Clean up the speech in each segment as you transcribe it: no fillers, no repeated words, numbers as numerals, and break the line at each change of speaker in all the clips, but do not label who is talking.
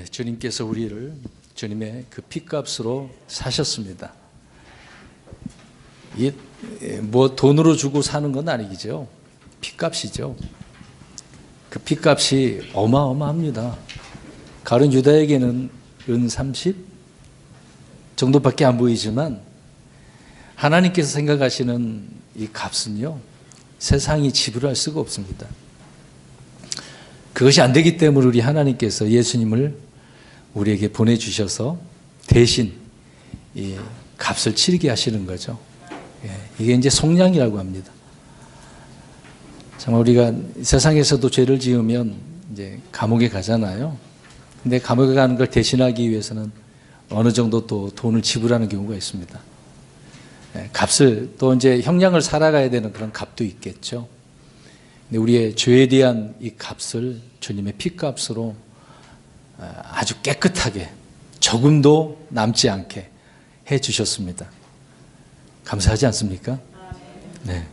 주님께서 우리를 주님의 그 핏값으로 사셨습니다. 뭐 돈으로 주고 사는 건 아니죠. 핏값이죠. 그 핏값이 어마어마합니다. 가룟 유다에게는 은 30 정도밖에 안 보이지만 하나님께서 생각하시는 이 값은요, 세상이 지불할 수가 없습니다. 그것이 안 되기 때문에 우리 하나님께서 예수님을 우리에게 보내주셔서 대신 이 값을 치르게 하시는 거죠. 이게 이제 속량이라고 합니다. 정말 우리가 세상에서도 죄를 지으면 이제 감옥에 가잖아요. 근데 감옥에 가는 걸 대신하기 위해서는 어느 정도 또 돈을 지불하는 경우가 있습니다. 값을 또 이제 형량을 살아가야 되는 그런 값도 있겠죠. 근데 우리의 죄에 대한 이 값을 주님의 핏값으로 아주 깨끗하게 조금도 남지 않게 해 주셨습니다. 감사하지 않습니까? 네.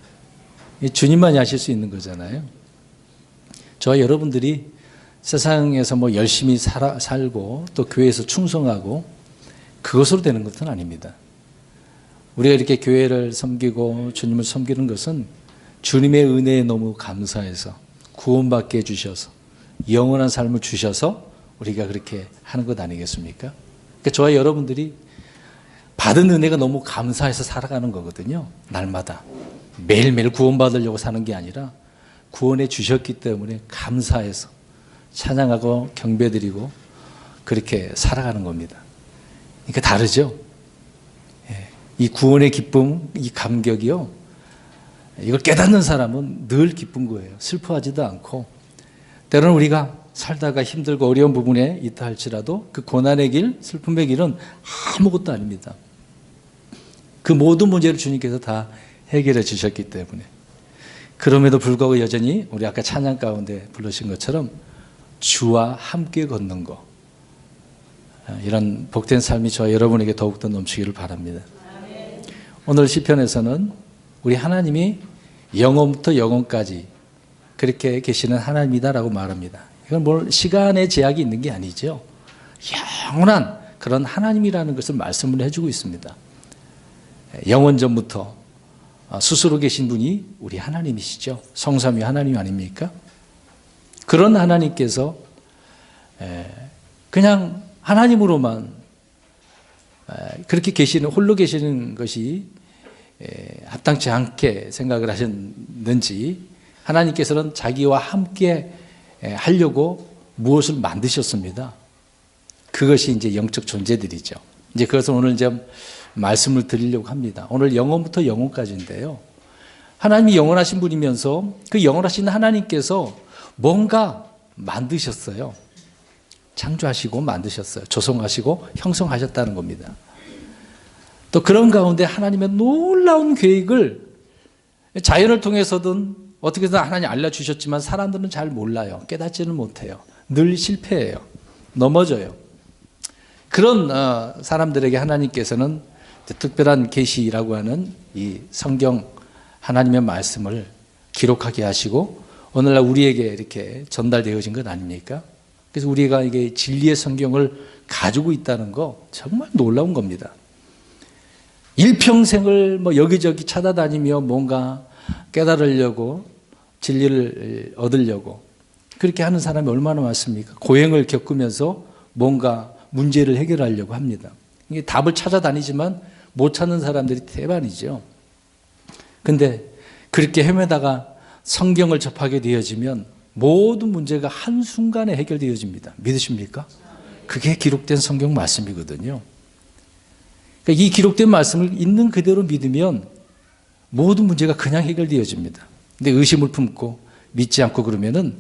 주님만이 하실 수 있는 거잖아요. 저와 여러분들이 세상에서 뭐 열심히 살고 또 교회에서 충성하고 그것으로 되는 것은 아닙니다. 우리가 이렇게 교회를 섬기고 주님을 섬기는 것은 주님의 은혜에 너무 감사해서 구원받게 해주셔서 영원한 삶을 주셔서 우리가 그렇게 하는 것 아니겠습니까? 그러니까 저와 여러분들이 받은 은혜가 너무 감사해서 살아가는 거거든요. 날마다. 매일매일 구원받으려고 사는 게 아니라 구원해 주셨기 때문에 감사해서 찬양하고 경배드리고 그렇게 살아가는 겁니다. 그러니까 다르죠? 이 구원의 기쁨, 이 감격이요, 이걸 깨닫는 사람은 늘 기쁜 거예요. 슬퍼하지도 않고, 때로는 우리가 살다가 힘들고 어려운 부분에 있다 할지라도 그 고난의 길, 슬픔의 길은 아무것도 아닙니다. 그 모든 문제를 주님께서 다 해결해 주셨기 때문에. 그럼에도 불구하고 여전히 우리 아까 찬양 가운데 부르신 것처럼 주와 함께 걷는 거, 이런 복된 삶이 저와 여러분에게 더욱더 넘치기를 바랍니다. 오늘 시편에서는 우리 하나님이 영원부터 영원까지 그렇게 계시는 하나님이다라고 말합니다. 이건 뭘 시간의 제약이 있는 게 아니죠. 영원한 그런 하나님이라는 것을 말씀을 해주고 있습니다. 영원전부터 스스로 계신 분이 우리 하나님이시죠. 성삼위 하나님 아닙니까? 그런 하나님께서 그냥 하나님으로만 그렇게 계시는, 홀로 계시는 것이 합당치 않게 생각을 하셨는지 하나님께서는 자기와 함께 하려고 무엇을 만드셨습니다. 그것이 이제 영적 존재들이죠. 이제 그것을 오늘 좀 말씀을 드리려고 합니다. 오늘 영원부터 영원까지인데요. 하나님이 영원하신 분이면서 그 영원하신 하나님께서 뭔가 만드셨어요. 창조하시고 만드셨어요. 조성하시고 형성하셨다는 겁니다. 또 그런 가운데 하나님의 놀라운 계획을 자연을 통해서든 어떻게든 하나님 알려주셨지만 사람들은 잘 몰라요. 깨닫지는 못해요. 늘 실패해요. 넘어져요. 그런 사람들에게 하나님께서는 특별한 계시라고 하는 이 성경 하나님의 말씀을 기록하게 하시고 오늘날 우리에게 이렇게 전달되어진 것 아닙니까? 그래서 우리가 이게 진리의 성경을 가지고 있다는 거 정말 놀라운 겁니다. 일평생을 뭐 여기저기 찾아다니며 뭔가 깨달으려고 진리를 얻으려고 그렇게 하는 사람이 얼마나 많습니까? 고행을 겪으면서 뭔가 문제를 해결하려고 합니다. 이게 답을 찾아다니지만 못 찾는 사람들이 대반이죠. 근데 그렇게 헤매다가 성경을 접하게 되어지면 모든 문제가 한순간에 해결되어집니다. 믿으십니까? 그게 기록된 성경 말씀이거든요. 그러니까 이 기록된 말씀을 있는 그대로 믿으면 모든 문제가 그냥 해결되어집니다. 근데 의심을 품고 믿지 않고 그러면은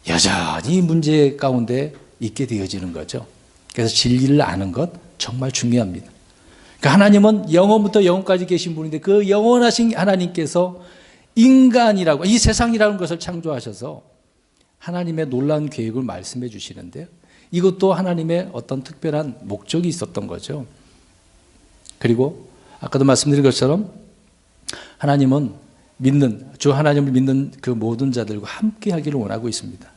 여전히 문제 가운데 있게 되어지는 거죠. 그래서 진리를 아는 것 정말 중요합니다. 그러니까 하나님은 영원부터 영원까지 계신 분인데 그 영원하신 하나님께서 인간이라고 이 세상이라는 것을 창조하셔서 하나님의 놀라운 계획을 말씀해 주시는데요. 이것도 하나님의 어떤 특별한 목적이 있었던 거죠. 그리고 아까도 말씀드린 것처럼 하나님은 주 하나님을 믿는 그 모든 자들과 함께 하기를 원하고 있습니다.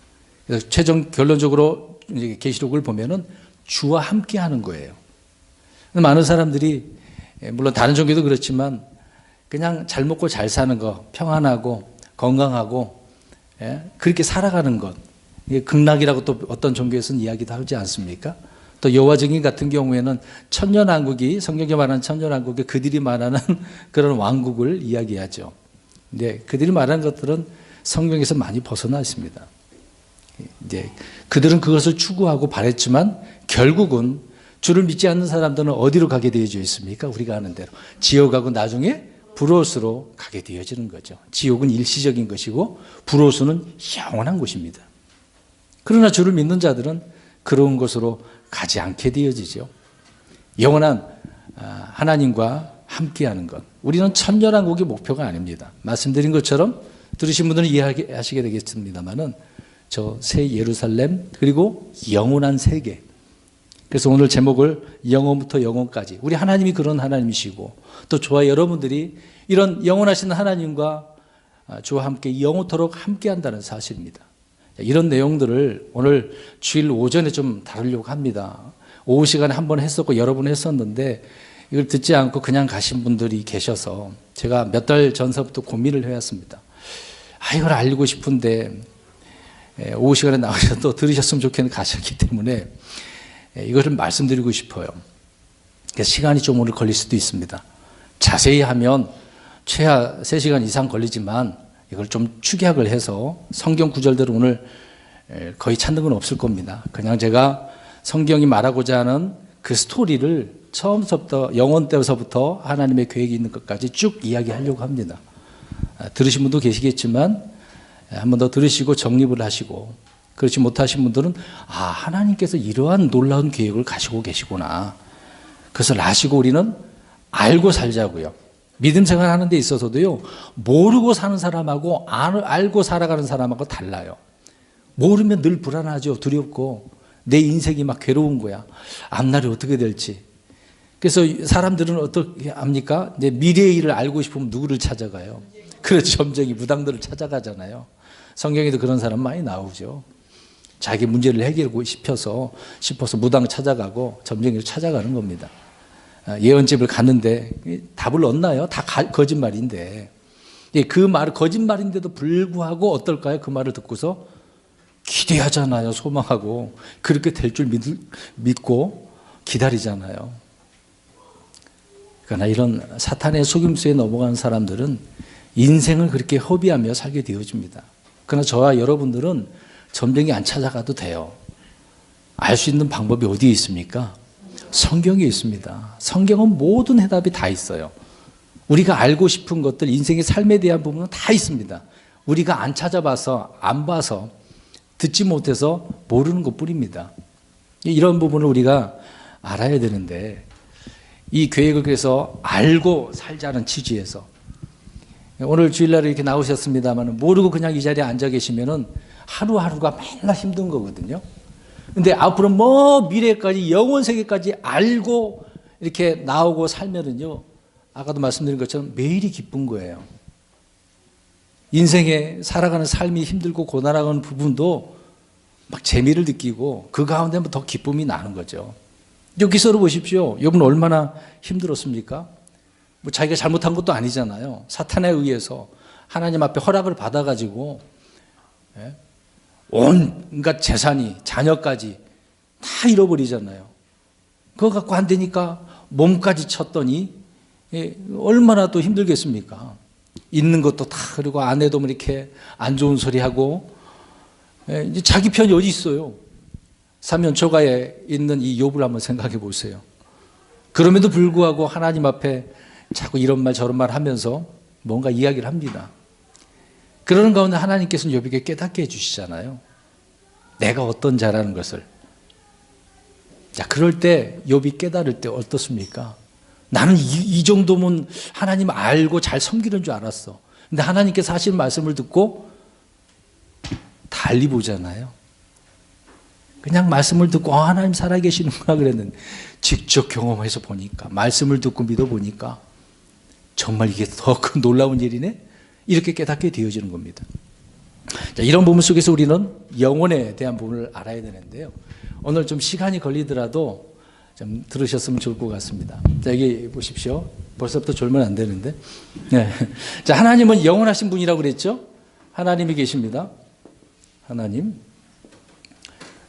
그래서 최종 결론적으로 계시록을 보면은 주와 함께 하는 거예요. 많은 사람들이 물론 다른 종교도 그렇지만 그냥 잘 먹고 잘 사는 거, 평안하고 건강하고 그렇게 살아가는 것, 이게 극락이라고 또 어떤 종교에서는 이야기도 하지 않습니까? 또 여호와 증인 같은 경우에는 천년왕국이, 성경에 말하는 천년왕국이 그들이 말하는 그런 왕국을 이야기하죠. 근데 그들이 말하는 것들은 성경에서 많이 벗어나 있습니다. 이제 그들은 그것을 추구하고 바랬지만 결국은 주를 믿지 않는 사람들은 어디로 가게 되어져 있습니까? 우리가 아는 대로 지옥하고 나중에 불옷으로 가게 되어지는 거죠. 지옥은 일시적인 것이고 불옷은 영원한 곳입니다. 그러나 주를 믿는 자들은 그런 곳으로 가지 않게 되어지죠. 영원한 하나님과 함께하는 것. 우리는 천년왕국이 목표가 아닙니다. 말씀드린 것처럼 들으신 분들은 이해하시게 되겠습니다만은 저 새 예루살렘 그리고 영원한 세계. 그래서 오늘 제목을 영원부터 영원까지. 우리 하나님이 그런 하나님이시고 또 저와 여러분들이 이런 영원하신 하나님과 주와 함께 영원토록 함께한다는 사실입니다. 이런 내용들을 오늘 주일 오전에 좀 다루려고 합니다. 오후 시간에 한 번 했었고 여러 번 했었는데 이걸 듣지 않고 그냥 가신 분들이 계셔서 제가 몇 달 전서부터 고민을 해왔습니다. 이걸 알고 싶은데 오후 시간에 나와서 또 들으셨으면 좋겠는 가셨기 때문에 이것을 말씀드리고 싶어요. 시간이 좀 오늘 걸릴 수도 있습니다. 자세히 하면 최하 3시간 이상 걸리지만 이걸 좀 축약을 해서 성경 구절대로 오늘 거의 찾는 건 없을 겁니다. 그냥 제가 성경이 말하고자 하는 그 스토리를 처음부터 영원 때서부터 하나님의 계획이 있는 것까지 쭉 이야기하려고 합니다. 들으신 분도 계시겠지만 한 번 더 들으시고 정립을 하시고 그렇지 못하신 분들은 하나님께서 이러한 놀라운 계획을 가지고 계시구나. 그것을 아시고 우리는 알고 살자고요. 믿음 생활하는 데 있어서도요. 모르고 사는 사람하고 알고 살아가는 사람하고 달라요. 모르면 늘 불안하죠. 두렵고 내 인생이 막 괴로운 거야. 앞날이 어떻게 될지. 그래서 사람들은 어떻게 합니까? 내 미래의 일을 알고 싶으면 누구를 찾아가요? 그래서 점쟁이 무당들을 찾아가잖아요. 성경에도 그런 사람 많이 나오죠. 자기 문제를 해결하고 싶어서 무당 찾아가고 점쟁이를 찾아가는 겁니다. 예언집을 갔는데 답을 얻나요? 다 거짓말인데. 그 말은 거짓말인데도 불구하고 어떨까요? 그 말을 듣고서 기대하잖아요. 소망하고 그렇게 될 줄 믿고 기다리잖아요. 그러나 이런 사탄의 속임수에 넘어가는 사람들은 인생을 그렇게 허비하며 살게 되어집니다. 그러나 저와 여러분들은 점쟁이 안 찾아가도 돼요. 알 수 있는 방법이 어디에 있습니까? 성경에 있습니다. 성경은 모든 해답이 다 있어요. 우리가 알고 싶은 것들, 인생의 삶에 대한 부분은 다 있습니다. 우리가 안 찾아봐서, 안 봐서, 듣지 못해서 모르는 것뿐입니다. 이런 부분을 우리가 알아야 되는데 이 계획을 그래서 알고 살자는 취지에서 오늘 주일날에 이렇게 나오셨습니다만 모르고 그냥 이 자리에 앉아 계시면은 하루하루가 맨날 힘든 거거든요. 근데 앞으로 미래까지 영원 세계까지 알고 이렇게 나오고 살면은요. 아까도 말씀드린 것처럼 매일이 기쁜 거예요. 인생에 살아가는 삶이 힘들고 고난하는 부분도 막 재미를 느끼고 그 가운데 더 기쁨이 나는 거죠. 여기서로 보십시오. 여러분 얼마나 힘들었습니까? 자기가 잘못한 것도 아니잖아요. 사탄에 의해서 하나님 앞에 허락을 받아가지고 온갖 재산이 자녀까지 다 잃어버리잖아요. 그거 갖고 안 되니까 몸까지 쳤더니 얼마나 또 힘들겠습니까? 있는 것도 다 그리고 아내도 이렇게 안 좋은 소리 하고 이제 자기 편이 어디 있어요? 사면초가에 있는 이 욥을 한번 생각해 보세요. 그럼에도 불구하고 하나님 앞에 자꾸 이런 말 저런 말 하면서 뭔가 이야기를 합니다. 그러는 가운데 하나님께서는 욥에게 깨닫게 해주시잖아요. 내가 어떤 자라는 것을. 자, 그럴 때 욥이 깨달을 때 어떻습니까? 나는 이 정도면 하나님 알고 잘 섬기는 줄 알았어. 근데 하나님께서 하신 말씀을 듣고 달리 보잖아요. 그냥 말씀을 듣고 하나님 살아계시는구나 그랬는데 직접 경험해서 보니까 말씀을 듣고 믿어보니까 정말 이게 더 큰 놀라운 일이네? 이렇게 깨닫게 되어지는 겁니다. 자, 이런 부분 속에서 우리는 영혼에 대한 부분을 알아야 되는데요. 오늘 좀 시간이 걸리더라도 좀 들으셨으면 좋을 것 같습니다. 자, 여기 보십시오. 벌써부터 졸면 안 되는데. 네. 자, 하나님은 영원하신 분이라고 그랬죠? 하나님이 계십니다. 하나님.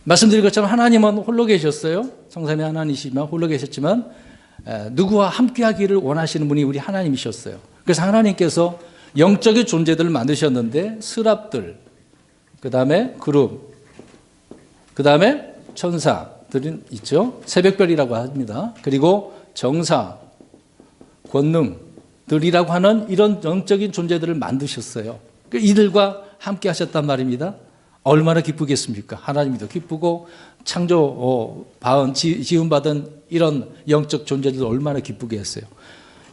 말씀드린 것처럼 하나님은 홀로 계셨어요. 성삼위 하나님이시지만 홀로 계셨지만 누구와 함께하기를 원하시는 분이 우리 하나님이셨어요. 그래서 하나님께서 영적인 존재들을 만드셨는데 스랍들, 그 다음에 그룹, 그 다음에 천사들이 있죠. 새벽별이라고 합니다. 그리고 정사, 권능들이라고 하는 이런 영적인 존재들을 만드셨어요. 이들과 함께 하셨단 말입니다. 얼마나 기쁘겠습니까? 하나님도 기쁘고 지음받은 이런 영적 존재들도 얼마나 기쁘게 했어요.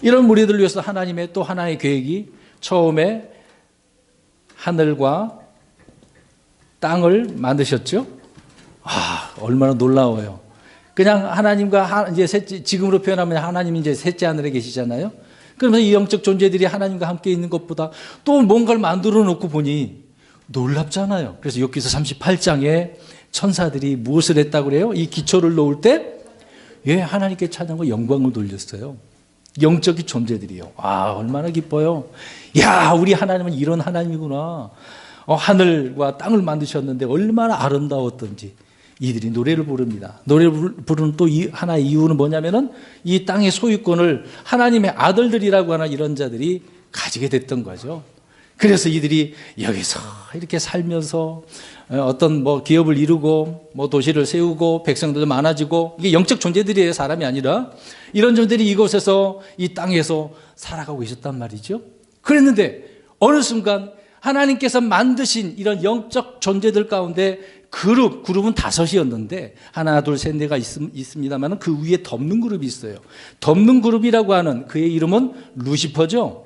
이런 무리들을 위해서 하나님의 또 하나의 계획이 처음에 하늘과 땅을 만드셨죠. 얼마나 놀라워요. 그냥 하나님과 이제 지금으로 표현하면 하나님이 이제 셋째 하늘에 계시잖아요. 그러면서 이 영적 존재들이 하나님과 함께 있는 것보다 또 뭔가를 만들어 놓고 보니 놀랍잖아요. 그래서 욥기서 38장에 천사들이 무엇을 했다고 그래요? 이 기초를 놓을 때 하나님께 찬양과 영광을 돌렸어요. 영적인 존재들이요. 얼마나 기뻐요. 우리 하나님은 이런 하나님이구나. 하늘과 땅을 만드셨는데 얼마나 아름다웠던지 이들이 노래를 부릅니다. 노래를 부르는 또 하나의 이유는 뭐냐면은 이 땅의 소유권을 하나님의 아들들이라고 하는 이런 자들이 가지게 됐던 거죠. 그래서 이들이 여기서 이렇게 살면서 어떤 기업을 이루고 도시를 세우고 백성들도 많아지고 이게 영적 존재들이에요. 사람이 아니라 이런 존재들이 이곳에서 이 땅에서 살아가고 계셨단 말이죠. 그랬는데 어느 순간 하나님께서 만드신 이런 영적 존재들 가운데 그룹은 5이었는데 하나 둘 셋 넷가 있습니다만 그 위에 덮는 그룹이 있어요. 덮는 그룹이라고 하는 그의 이름은 루시퍼죠.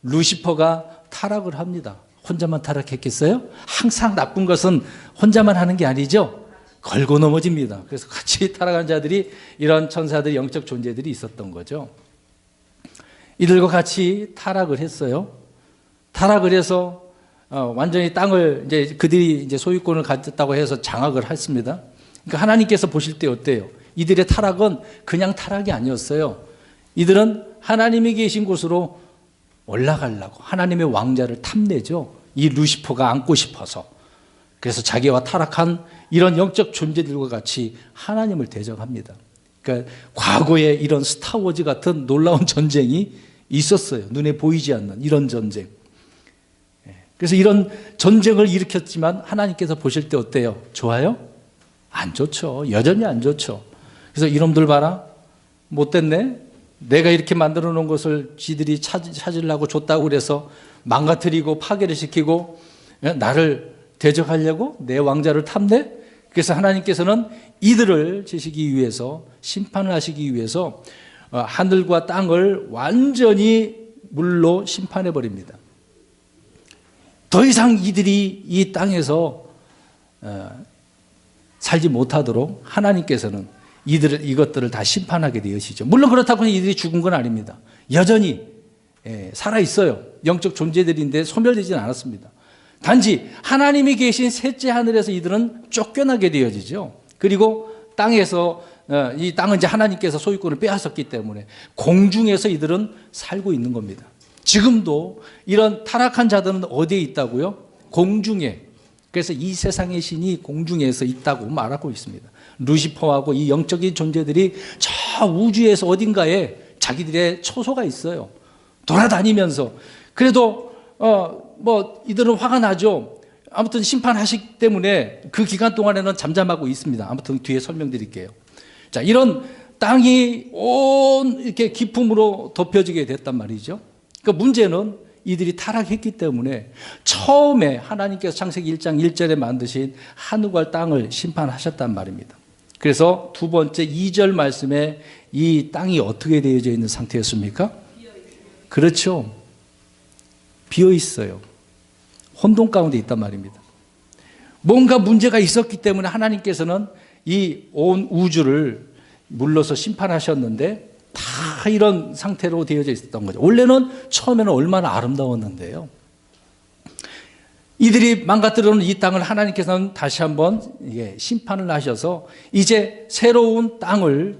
루시퍼가 타락을 합니다. 혼자만 타락했겠어요? 항상 나쁜 것은 혼자만 하는 게 아니죠. 걸고 넘어집니다. 그래서 같이 타락한 자들이 이런 천사들 영적 존재들이 있었던 거죠. 이들과 같이 타락을 했어요. 타락을 해서 완전히 땅을 이제 그들이 이제 소유권을 가졌다고 해서 장악을 했습니다. 그러니까 하나님께서 보실 때 어때요? 이들의 타락은 그냥 타락이 아니었어요. 이들은 하나님이 계신 곳으로 올라가려고 하나님의 왕자를 탐내죠. 이 루시퍼가 안고 싶어서. 그래서 자기와 타락한 이런 영적 존재들과 같이 하나님을 대적합니다. 그러니까 과거에 이런 스타워즈 같은 놀라운 전쟁이 있었어요. 눈에 보이지 않는 이런 전쟁. 그래서 이런 전쟁을 일으켰지만 하나님께서 보실 때 어때요? 좋아요? 안 좋죠. 여전히 안 좋죠. 그래서 이놈들 봐라. 못됐네. 내가 이렇게 만들어 놓은 것을 지들이 찾으려고 줬다고 그래서 망가뜨리고 파괴를 시키고 나를 대적하려고 내 왕자를 탐내? 그래서 하나님께서는 이들을 치시기 위해서 심판을 하시기 위해서 하늘과 땅을 완전히 물로 심판해 버립니다. 더 이상 이들이 이 땅에서 살지 못하도록 하나님께서는 이것들을 다 심판하게 되시죠. 물론 그렇다고 이들이 죽은 건 아닙니다. 여전히 살아있어요. 영적 존재들인데 소멸되지는 않았습니다. 단지 하나님이 계신 셋째 하늘에서 이들은 쫓겨나게 되어지죠. 그리고 땅에서 이 땅은 이제 하나님께서 소유권을 빼앗았기 때문에 공중에서 이들은 살고 있는 겁니다. 지금도 이런 타락한 자들은 어디에 있다고요? 공중에. 그래서 이 세상의 신이 공중에서 있다고 말하고 있습니다. 루시퍼하고 이 영적인 존재들이 저 우주에서 어딘가에 자기들의 초소가 있어요. 돌아다니면서. 그래도 이들은 화가 나죠. 아무튼 심판하시기 때문에 그 기간 동안에는 잠잠하고 있습니다. 아무튼 뒤에 설명드릴게요. 자, 이런 땅이 온 이렇게 기품으로 덮여지게 됐단 말이죠. 그러니까 문제는 이들이 타락했기 때문에 처음에 하나님께서 창세기 1장 1절에 만드신 하늘과 땅을 심판하셨단 말입니다. 그래서 두 번째 2절 말씀에 이 땅이 어떻게 되어져 있는 상태였습니까? 그렇죠. 비어 있어요. 혼돈 가운데 있단 말입니다. 뭔가 문제가 있었기 때문에 하나님께서는 이 온 우주를 물러서 심판하셨는데 다 이런 상태로 되어져 있었던 거죠. 원래는 처음에는 얼마나 아름다웠는데요. 이들이 망가뜨려 놓은 이 땅을 하나님께서는 다시 한번 심판을 하셔서 이제 새로운 땅을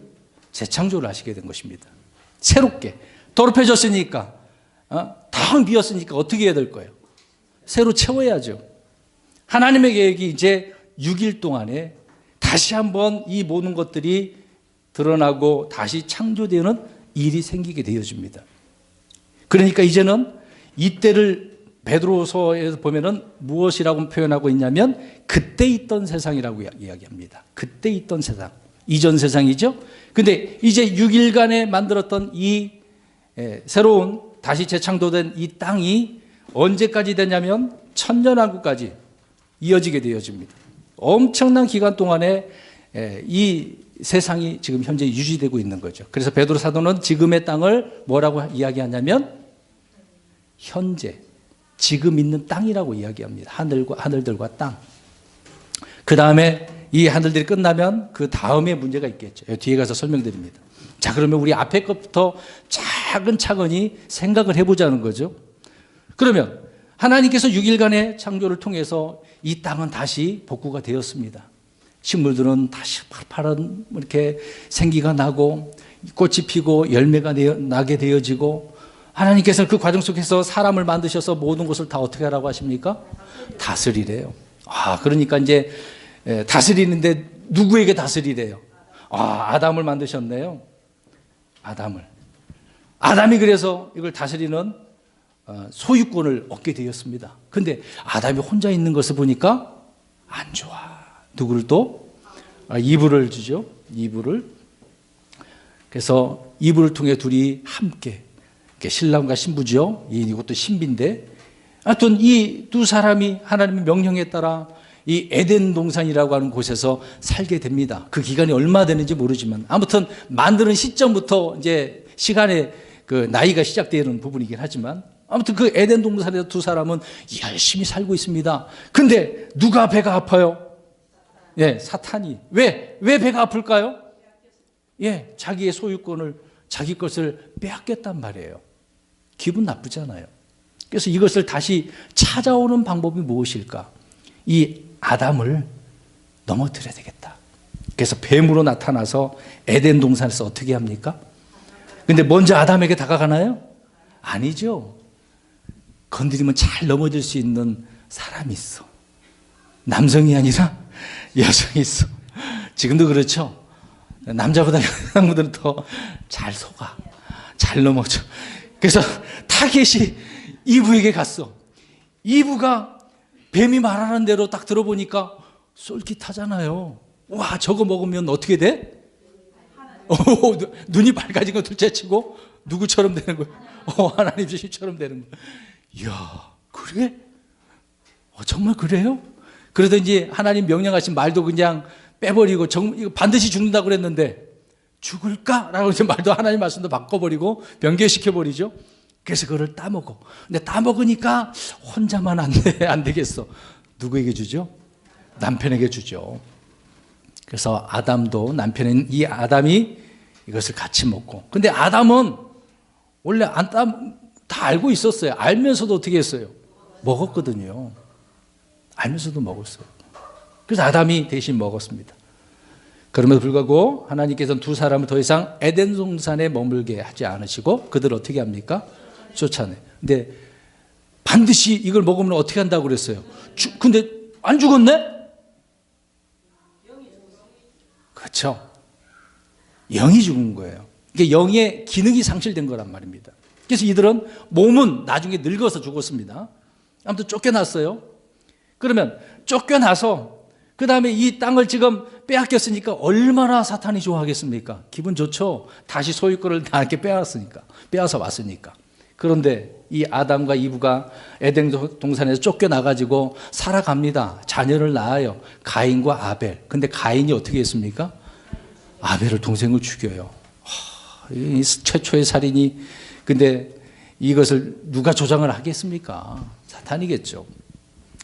재창조를 하시게 된 것입니다. 새롭게 더럽혀졌으니까, 텅 비었으니까 어떻게 해야 될 거예요? 새로 채워야죠. 하나님의 계획이 이제 6일 동안에 다시 한번 이 모든 것들이 드러나고 다시 창조되는 일이 생기게 되어집니다. 그러니까 이제는 이때를 베드로서에서 보면은 무엇이라고 표현하고 있냐면 그때 있던 세상이라고 이야기합니다. 그때 있던 세상, 이전 세상이죠. 근데 이제 6일간에 만들었던 이 새로운 다시 재창조된 이 땅이 언제까지 되냐면 천년왕국까지 이어지게 되어집니다. 엄청난 기간 동안에 이 세상이 지금 현재 유지되고 있는 거죠. 그래서 베드로 사도는 지금의 땅을 뭐라고 이야기하냐면 현재, 지금 있는 땅이라고 이야기합니다. 하늘들과 땅. 그 다음에 이 하늘들이 끝나면 그 다음에 문제가 있겠죠. 뒤에 가서 설명드립니다. 자, 그러면 우리 앞에 것부터 차근차근히 생각을 해보자는 거죠. 그러면 하나님께서 6일간의 창조를 통해서 이 땅은 다시 복구가 되었습니다. 식물들은 다시 파란 이렇게 생기가 나고 꽃이 피고 열매가 나게 되어지고, 하나님께서 그 과정 속에서 사람을 만드셔서 모든 것을 다 어떻게 하라고 하십니까? 다스리래요. 그러니까 이제 다스리는데 누구에게 다스리래요? 아담을 만드셨네요. 아담이 그래서 이걸 다스리는 소유권을 얻게 되었습니다. 근데 아담이 혼자 있는 것을 보니까 안 좋아. 누구를 또? 이브를 주죠. 이브를. 그래서 이브를 통해 둘이 함께, 신랑과 신부죠. 이것도 신비인데, 하여튼 이 두 사람이 하나님의 명령에 따라 이 에덴 동산이라고 하는 곳에서 살게 됩니다. 그 기간이 얼마 되는지 모르지만 아무튼 만드는 시점부터 이제 시간의 그 나이가 시작되는 부분이긴 하지만, 아무튼 그 에덴 동산에서 두 사람은 열심히 살고 있습니다. 근데 누가 배가 아파요? 사탄이. 왜 배가 아플까요? 자기의 소유권을, 자기 것을 빼앗겼단 말이에요. 기분 나쁘잖아요. 그래서 이것을 다시 찾아오는 방법이 무엇일까? 이 아담을 넘어뜨려야 되겠다. 그래서 뱀으로 나타나서 에덴 동산에서 어떻게 합니까? 근데 먼저 아담에게 다가가나요? 아니죠. 건드리면 잘 넘어질 수 있는 사람이 있어. 남성이 아니라 여성이 있어. 지금도 그렇죠. 남자보다 여성분들은 더 잘 속아, 잘 넘어져. 그래서 타겟이 이브에게 갔어. 이브가 뱀이 말하는 대로 딱 들어보니까 쏠깃하잖아요. 와, 저거 먹으면 어떻게 돼? 눈이 밝아진 거 둘째치고 누구처럼 되는 거예요? 하나님 주심처럼 되는 거예요. 이야, 그래? 정말 그래요? 그러든지 하나님 명령하신 말도 그냥 빼버리고 이거 반드시 죽는다고 그랬는데 죽을까라고 이제 말도 하나님 말씀도 바꿔버리고 변개시켜버리죠. 그래서 그거를 따먹어. 근데 따먹으니까 혼자만 안 되겠어. 누구에게 주죠? 남편에게 주죠. 그래서 아담도, 남편인 이 아담이 이것을 같이 먹고. 근데 아담은 원래 다 알고 있었어요. 알면서도 어떻게 했어요? 먹었거든요. 알면서도 먹었어요. 그래서 아담이 대신 먹었습니다. 그럼에도 불구하고 하나님께서는 두 사람을 더 이상 에덴 동산에 머물게 하지 않으시고 그들을 어떻게 합니까? 쫓아내. 근데 반드시 이걸 먹으면 어떻게 한다고 그랬어요? 근데 안 죽었네? 그렇죠. 영이 죽은 거예요. 이게 영의 기능이 상실된 거란 말입니다. 그래서 이들은 몸은 나중에 늙어서 죽었습니다. 아무튼 쫓겨났어요. 그러면 쫓겨나서 그 다음에 이 땅을 지금 빼앗겼으니까 얼마나 사탄이 좋아하겠습니까? 기분 좋죠. 다시 소유권을 나한테 빼앗아 왔으니까. 그런데 이 아담과 이브가 에덴 동산에서 쫓겨나가지고 살아갑니다. 자녀를 낳아요. 가인과 아벨. 근데 가인이 어떻게 했습니까? 아벨을 동생을 죽여요. 이 최초의 살인이. 근데 이것을 누가 조장을 하겠습니까? 사탄이겠죠.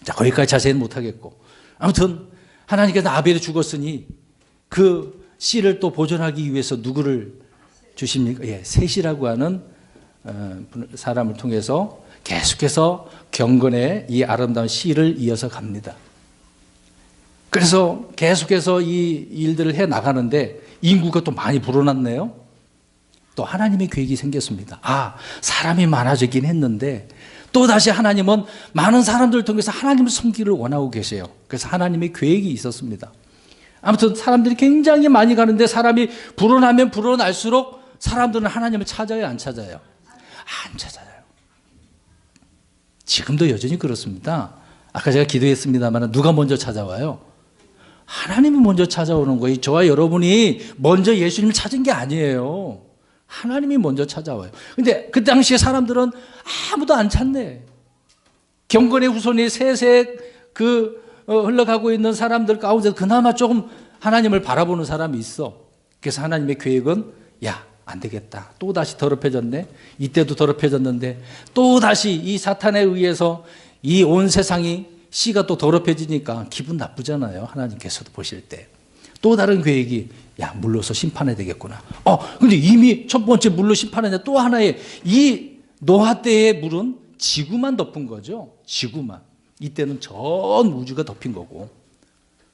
자, 거기까지 자세히는 못하겠고. 아무튼 하나님께서 아벨이 죽었으니 그 씨를 또 보존하기 위해서 누구를 주십니까? 셋이라고 하는 사람을 통해서 계속해서 경건의 이 아름다운 시를 이어서 갑니다. 그래서 계속해서 이 일들을 해 나가는데 인구가 또 많이 불어났네요. 또 하나님의 계획이 생겼습니다. 사람이 많아지긴 했는데 또다시 하나님은 많은 사람들을 통해서 하나님을 섬기기를 원하고 계세요. 그래서 하나님의 계획이 있었습니다. 아무튼 사람들이 굉장히 많이 가는데 사람이 불어나면 불어날수록 사람들은 하나님을 찾아요, 안 찾아요? 안 찾아요. 지금도 여전히 그렇습니다. 아까 제가 기도했습니다만 누가 먼저 찾아와요? 하나님이 먼저 찾아오는 거예요. 저와 여러분이 먼저 예수님을 찾은 게 아니에요. 하나님이 먼저 찾아와요. 근데 그 당시에 사람들은 아무도 안 찾네. 경건의 후손이 세세 흘러가고 있는 사람들 가운데 그나마 조금 하나님을 바라보는 사람이 있어. 그래서 하나님의 계획은 안 되겠다. 또다시 더럽혀졌네. 이때도 더럽혀졌는데 또다시 이 사탄에 의해서 이 온 세상이 씨가 또 더럽혀지니까 기분 나쁘잖아요. 하나님께서도 보실 때. 또 다른 계획이 물로서 심판해야 되겠구나. 근데 이미 첫 번째 물로 심판했는데 또 하나의 이 노아 때의 물은 지구만 덮은 거죠. 지구만. 이때는 전 우주가 덮인 거고.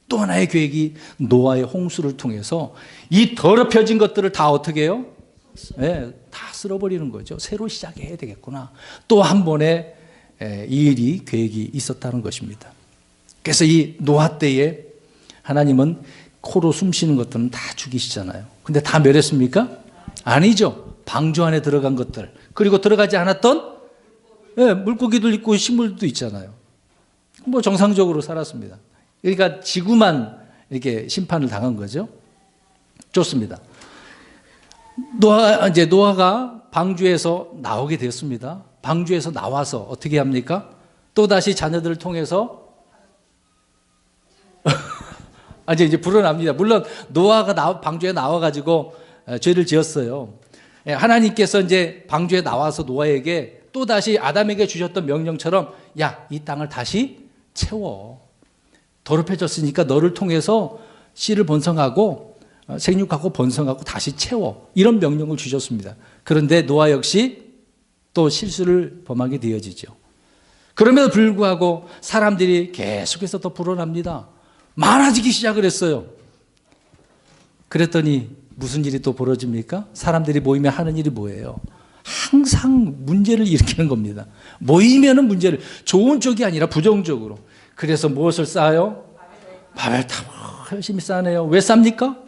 또 하나의 계획이 노아의 홍수를 통해서 이 더럽혀진 것들을 다 어떻게 해요? 다 쓸어버리는 거죠. 새로 시작해야 되겠구나. 또 한 번의 이 일이 계획이 있었다는 것입니다. 그래서 이 노아 때에 하나님은 코로 숨 쉬는 것들은 다 죽이시잖아요. 근데 다 멸했습니까? 아니죠. 방주 안에 들어간 것들, 그리고 들어가지 않았던 물고기들 있고 식물도 있잖아요. 정상적으로 살았습니다. 그러니까 지구만 이렇게 심판을 당한 거죠. 좋습니다. 노아가 방주에서 나오게 되었습니다. 방주에서 나와서 어떻게 합니까? 또다시 자녀들을 통해서 이제 불어납니다. 물론 노아가 방주에 나와가지고 죄를 지었어요. 하나님께서 이제 방주에 나와서 노아에게 또다시 아담에게 주셨던 명령처럼 이 땅을 다시 채워. 더럽혀졌으니까 너를 통해서 씨를 번성하고 생육하고 번성하고 다시 채워. 이런 명령을 주셨습니다. 그런데 노아 역시 또 실수를 범하게 되어지죠. 그럼에도 불구하고 사람들이 계속해서 더 불어납니다. 많아지기 시작을 했어요. 그랬더니 무슨 일이 또 벌어집니까? 사람들이 모이면 하는 일이 뭐예요? 항상 문제를 일으키는 겁니다. 모이면은 문제를, 좋은 쪽이 아니라 부정적으로. 그래서 무엇을 쌓아요? 바벨탑을 열심히 쌓네요. 왜 쌉니까?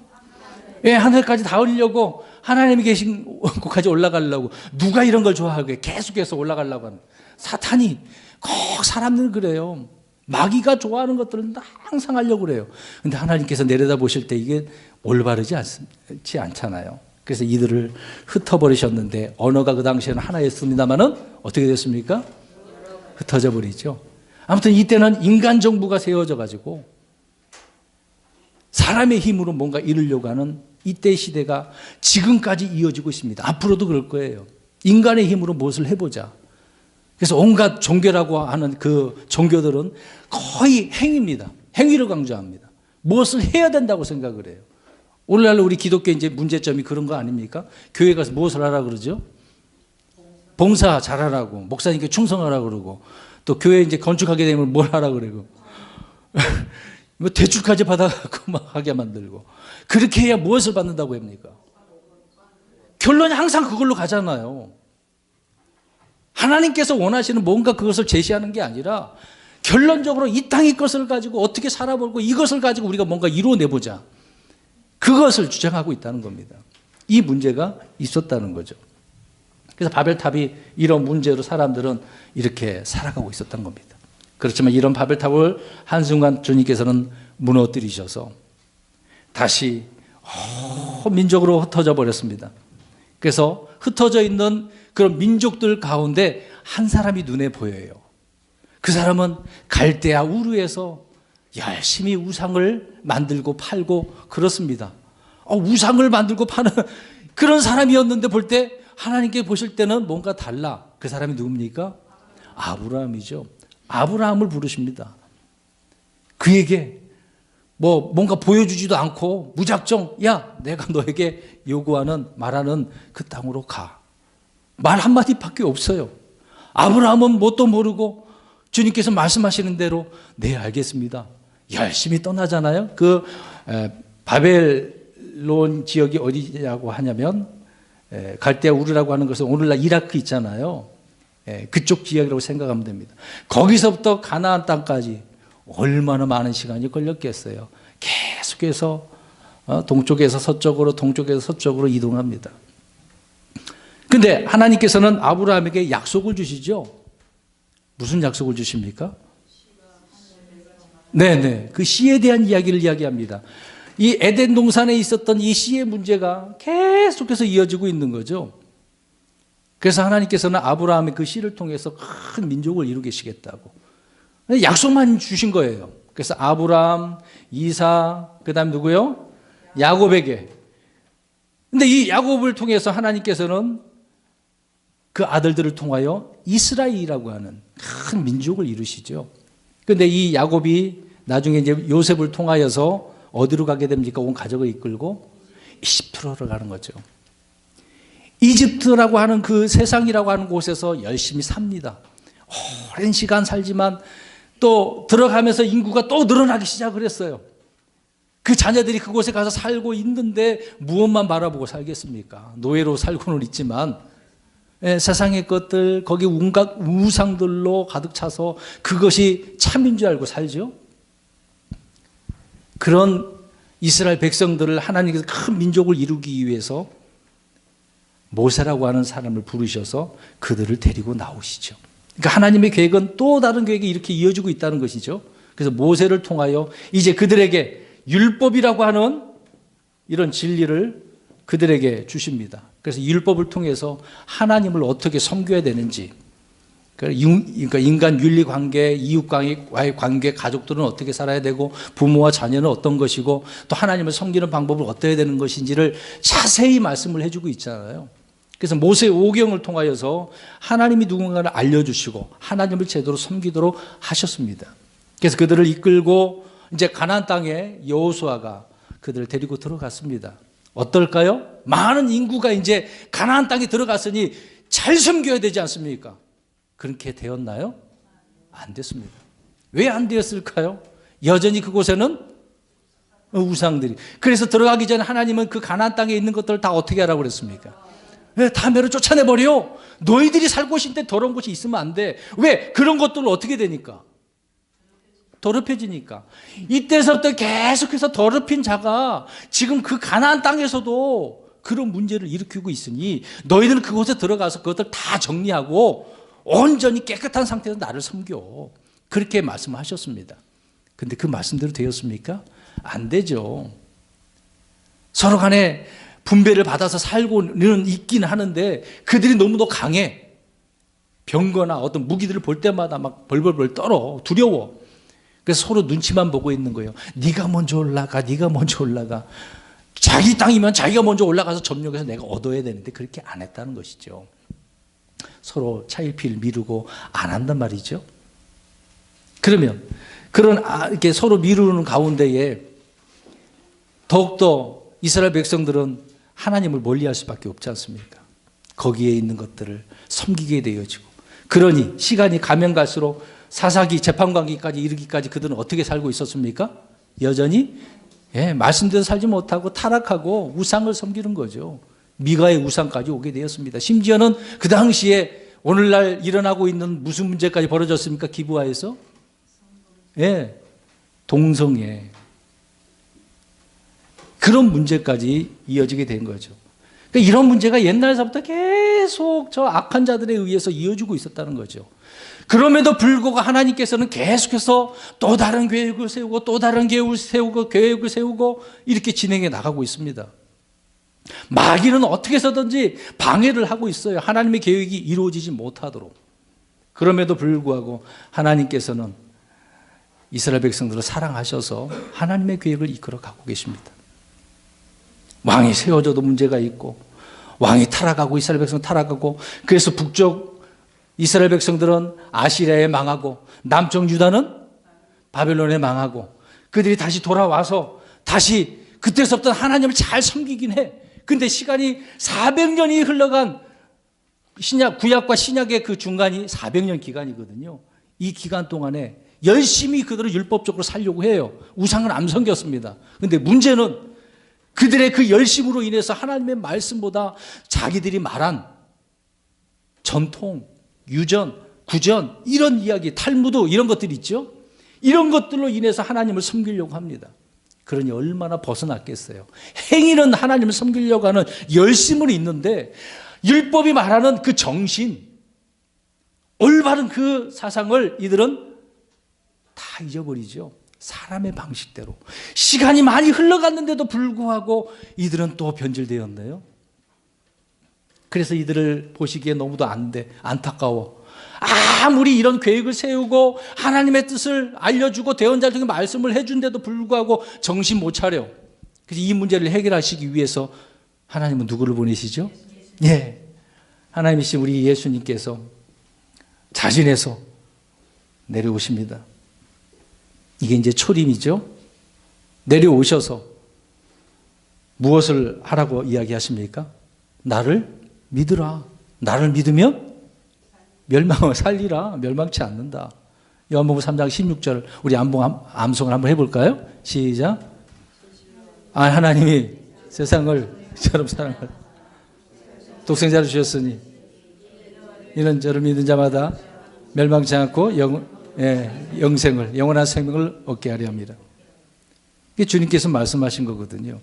하늘까지 닿으려고, 하나님이 계신 곳까지 올라가려고. 누가 이런 걸 좋아하게 계속해서 올라가려고 하는. 사탄이 꼭 사람들은 그래요. 마귀가 좋아하는 것들은 항상 하려고 그래요. 근데 하나님께서 내려다 보실 때 이게 올바르지 않잖아요. 그래서 이들을 흩어버리셨는데, 언어가 그 당시에는 하나였습니다만은 어떻게 됐습니까? 흩어져 버리죠. 아무튼 이때는 인간 정부가 세워져 가지고 사람의 힘으로 뭔가 이루려고 하는 이때 시대가 지금까지 이어지고 있습니다. 앞으로도 그럴 거예요. 인간의 힘으로 무엇을 해보자. 그래서 온갖 종교라고 하는 그 종교들은 거의 행위입니다. 행위를 강조합니다. 무엇을 해야 된다고 생각을 해요. 오늘날 우리 기독교 이제 문제점이 그런 거 아닙니까? 교회 가서 무엇을 하라 그러죠? 봉사 잘하라고, 목사님께 충성하라 그러고, 또 교회 이제 건축하게 되면 뭘 하라 그러고, 뭐 대출까지 받아갖고 막 하게 만들고, 그렇게 해야 무엇을 받는다고 합니까? 결론이 항상 그걸로 가잖아요. 하나님께서 원하시는 뭔가 그것을 제시하는 게 아니라 결론적으로 이 땅의 것을 가지고 어떻게 살아보고 이것을 가지고 우리가 뭔가 이루어내보자. 그것을 주장하고 있다는 겁니다. 이 문제가 있었다는 거죠. 그래서 바벨탑이 이런 문제로 사람들은 이렇게 살아가고 있었던 겁니다. 그렇지만 이런 바벨탑을 한순간 주님께서는 무너뜨리셔서 다시 민족으로 흩어져 버렸습니다. 그래서 흩어져 있는 그런 민족들 가운데 한 사람이 눈에 보여요. 그 사람은 갈대아 우르에서 열심히 우상을 만들고 팔고 그렇습니다. 우상을 만들고 파는 그런 사람이었는데 볼 때 하나님께 보실 때는 뭔가 달라. 그 사람이 누굽니까? 아브라함이죠. 아브라함을 부르십니다. 그에게 뭔가 보여주지도 않고 무작정 내가 너에게 요구하는 말하는 그 땅으로 가. 말 한마디밖에 없어요. 아브라함은 뭣도 모르고 주님께서 말씀하시는 대로 네, 알겠습니다. 열심히 떠나잖아요. 바벨론 지역이 어디냐고 하냐면 갈대아 우르라고 하는 것은 오늘날 이라크 있잖아요. 그쪽 지역이라고 생각하면 됩니다. 거기서부터 가나안 땅까지 얼마나 많은 시간이 걸렸겠어요. 계속해서 동쪽에서 서쪽으로 동쪽에서 서쪽으로 이동합니다. 근데 하나님께서는 아브라함에게 약속을 주시죠. 무슨 약속을 주십니까? 네네, 그 씨에 대한 이야기를 이야기합니다. 이 에덴 동산에 있었던 이 씨의 문제가 계속해서 이어지고 있는 거죠. 그래서 하나님께서는 아브라함의 그 씨를 통해서 큰 민족을 이루시겠다고 약속만 주신 거예요. 그래서 아브라함, 이사, 그 다음 누구요? 야곱에게. 근데 이 야곱을 통해서 하나님께서는 그 아들들을 통하여 이스라엘이라고 하는 큰 민족을 이루시죠. 근데 이 야곱이 나중에 이제 요셉을 통하여서 어디로 가게 됩니까? 온 가족을 이끌고 이집트로 가는 거죠. 이집트라고 하는 그 세상이라고 하는 곳에서 열심히 삽니다. 오랜 시간 살지만 또 들어가면서 인구가 또 늘어나기 시작을 했어요. 그 자녀들이 그곳에 가서 살고 있는데 무엇만 바라보고 살겠습니까? 노예로 살고는 있지만 세상의 것들, 거기 온갖 우상들로 가득 차서 그것이 참인 줄 알고 살죠. 그런 이스라엘 백성들을 하나님께서 큰 민족을 이루기 위해서 모세라고 하는 사람을 부르셔서 그들을 데리고 나오시죠. 그러니까 하나님의 계획은 또 다른 계획이 이렇게 이어지고 있다는 것이죠. 그래서 모세를 통하여 이제 그들에게 율법이라고 하는 이런 진리를 그들에게 주십니다. 그래서 율법을 통해서 하나님을 어떻게 섬겨야 되는지, 그러니까 인간 윤리 관계, 이웃과의 관계, 가족들은 어떻게 살아야 되고 부모와 자녀는 어떤 것이고 또 하나님을 섬기는 방법을 어떻게 해야 되는 것인지를 자세히 말씀을 해주고 있잖아요. 그래서 모세의 오경을 통하여서 하나님이 누군가를 알려주시고 하나님을 제대로 섬기도록 하셨습니다. 그래서 그들을 이끌고 이제 가나안 땅에 여호수아가 그들을 데리고 들어갔습니다. 어떨까요? 많은 인구가 이제 가나안 땅에 들어갔으니 잘 섬겨야 되지 않습니까? 그렇게 되었나요? 안 됐습니다. 왜 안 되었을까요? 여전히 그곳에는 우상들이. 그래서 들어가기 전에 하나님은 그 가나안 땅에 있는 것들을 다 어떻게 하라고 그랬습니까? 왜? 다 매로 쫓아내버려. 너희들이 살 곳인데 더러운 곳이 있으면 안 돼. 왜? 그런 것들은 어떻게 되니까? 더럽혀지니까. 이때서부터 계속해서 더럽힌 자가 지금 그 가나안 땅에서도 그런 문제를 일으키고 있으니 너희들은 그곳에 들어가서 그것들 다 정리하고 온전히 깨끗한 상태에서 나를 섬겨. 그렇게 말씀하셨습니다. 근데 그 말씀대로 되었습니까? 안 되죠. 서로 간에 분배를 받아서 살고는 있긴 하는데 그들이 너무도 강해. 병거나 어떤 무기들을 볼 때마다 막 벌벌벌 떨어. 두려워. 그래서 서로 눈치만 보고 있는 거예요. 네가 먼저 올라가, 네가 먼저 올라가. 자기 땅이면 자기가 먼저 올라가서 점령해서 내가 얻어야 되는데 그렇게 안 했다는 것이죠. 서로 차일피일 미루고 안 한단 말이죠. 그러면 그런 이렇게 서로 미루는 가운데에 더욱더 이스라엘 백성들은 하나님을 멀리할 수밖에 없지 않습니까? 거기에 있는 것들을 섬기게 되어지고, 그러니 시간이 가면 갈수록 사사기 재판관기까지 이르기까지 그들은 어떻게 살고 있었습니까? 여전히 말씀대로 살지 못하고 타락하고 우상을 섬기는 거죠. 미가의 우상까지 오게 되었습니다. 심지어는 그 당시에 오늘날 일어나고 있는 무슨 문제까지 벌어졌습니까? 기브아에서 동성애, 그런 문제까지 이어지게 된 거죠. 그러니까 이런 문제가 옛날서부터 계속 저 악한 자들에 의해서 이어지고 있었다는 거죠. 그럼에도 불구하고 하나님께서는 계속해서 또 다른 계획을 세우고 또 다른 계획을 세우고 이렇게 진행해 나가고 있습니다. 마귀는 어떻게 해서든지 방해를 하고 있어요. 하나님의 계획이 이루어지지 못하도록. 그럼에도 불구하고 하나님께서는 이스라엘 백성들을 사랑하셔서 하나님의 계획을 이끌어 가고 계십니다. 왕이 세워져도 문제가 있고, 왕이 타락하고 이스라엘 백성은 타락하고, 그래서 북쪽 이스라엘 백성들은 아시리아에 망하고 남쪽 유다는 바벨론에 망하고, 그들이 다시 돌아와서 다시 그때서부터 하나님을 잘 섬기긴 해. 근데 시간이 400년이 흘러간 구약과 신약의 그 중간이 400년 기간이거든요. 이 기간 동안에 열심히 그들을 율법적으로 살려고 해요. 우상은 안 섬겼습니다. 그런데 문제는 그들의 그 열심으로 인해서 하나님의 말씀보다 자기들이 말한 전통, 유전, 구전 이런 이야기, 탈무드 이런 것들이 있죠. 이런 것들로 인해서 하나님을 섬기려고 합니다. 그러니 얼마나 벗어났겠어요. 행위는 하나님을 섬기려고 하는 열심은 있는데 율법이 말하는 그 정신, 올바른 그 사상을 이들은 다 잊어버리죠. 사람의 방식대로. 시간이 많이 흘러갔는데도 불구하고 이들은 또 변질되었네요. 그래서 이들을 보시기에 너무도 안타까워. 아무리 이런 계획을 세우고 하나님의 뜻을 알려주고 대언자를 통해 말씀을 해준데도 불구하고 정신 못 차려. 그래서 이 문제를 해결하시기 위해서 하나님은 누구를 보내시죠? 예, 하나님이신 우리 예수님께서 자진해서 내려오십니다. 이게 이제 초림이죠. 내려오셔서 무엇을 하라고 이야기하십니까? 나를 믿으라. 나를 믿으면 멸망을 살리라. 멸망치 않는다. 요한복음 3장 16절 우리 암송을 한번 해볼까요? 시작. 하나님이 세상을 저처럼 사랑을 독생자를 주셨으니 이는 저를 믿는 자마다 멸망치 않고 영생을, 영원한 생명을 얻게 하려 합니다. 이게 주님께서 말씀하신 거거든요.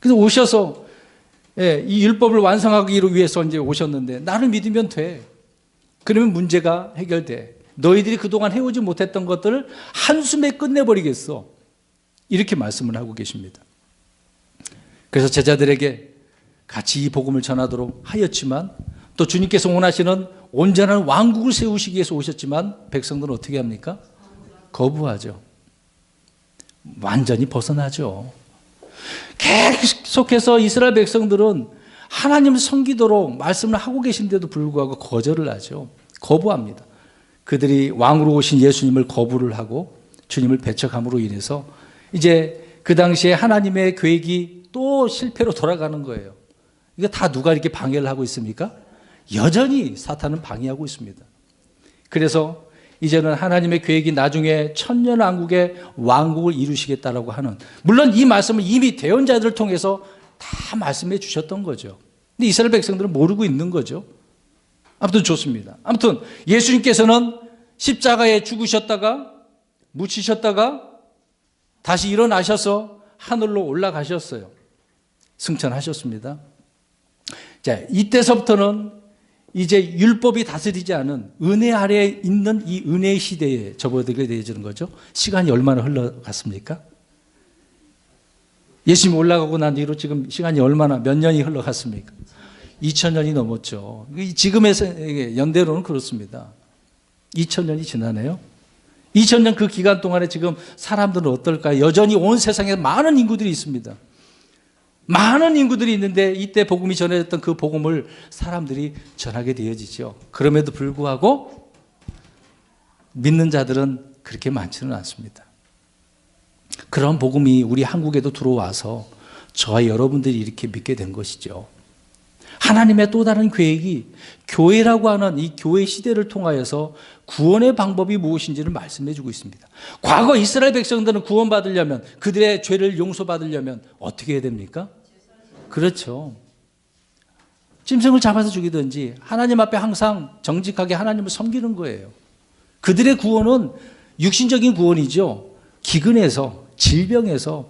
그래서 오셔서 이 율법을 완성하기 위해서 이제 오셨는데 나를 믿으면 돼. 그러면 문제가 해결돼. 너희들이 그동안 해오지 못했던 것들을 한숨에 끝내버리겠어. 이렇게 말씀을 하고 계십니다. 그래서 제자들에게 같이 이 복음을 전하도록 하였지만 또 주님께서 원하시는 온전한 왕국을 세우시기 위해서 오셨지만 백성들은 어떻게 합니까? 거부하죠. 완전히 벗어나죠. 계속해서 이스라엘 백성들은 하나님을 섬기도록 말씀을 하고 계신데도 불구하고 거절을 하죠. 거부합니다. 그들이 왕으로 오신 예수님을 거부를 하고 주님을 배척함으로 인해서 이제 그 당시에 하나님의 계획이 또 실패로 돌아가는 거예요. 이거 다 누가 이렇게 방해를 하고 있습니까? 여전히 사탄은 방해하고 있습니다. 그래서 이제는 하나님의 계획이 나중에 천년왕국의 왕국을 이루시겠다라고 하는, 물론 이 말씀을 이미 대언자들을 통해서 다 말씀해 주셨던 거죠. 근데 이스라엘 백성들은 모르고 있는 거죠. 아무튼 좋습니다. 아무튼 예수님께서는 십자가에 죽으셨다가 묻히셨다가 다시 일어나셔서 하늘로 올라가셨어요. 승천하셨습니다. 자, 이때서부터는 이제 율법이 다스리지 않은 은혜 아래에 있는 이 은혜의 시대에 접어들게 되어지는 거죠. 시간이 얼마나 흘러갔습니까? 예수님이 올라가고 난 뒤로 지금 시간이 얼마나 몇 년이 흘러갔습니까? 2000년이 넘었죠. 지금의 연대로는 그렇습니다. 2000년이 지나네요. 2000년 그 기간 동안에 지금 사람들은 어떨까요? 여전히 온 세상에 많은 인구들이 있습니다. 많은 인구들이 있는데 이때 복음이 전해졌던 그 복음을 사람들이 전하게 되어지죠. 그럼에도 불구하고 믿는 자들은 그렇게 많지는 않습니다. 그런 복음이 우리 한국에도 들어와서 저와 여러분들이 이렇게 믿게 된 것이죠. 하나님의 또 다른 계획이 교회라고 하는 이 교회 시대를 통하여서 구원의 방법이 무엇인지를 말씀해 주고 있습니다. 과거 이스라엘 백성들은 구원받으려면, 그들의 죄를 용서받으려면 어떻게 해야 됩니까? 그렇죠. 짐승을 잡아서 죽이든지 하나님 앞에 항상 정직하게 하나님을 섬기는 거예요. 그들의 구원은 육신적인 구원이죠. 기근에서, 질병에서,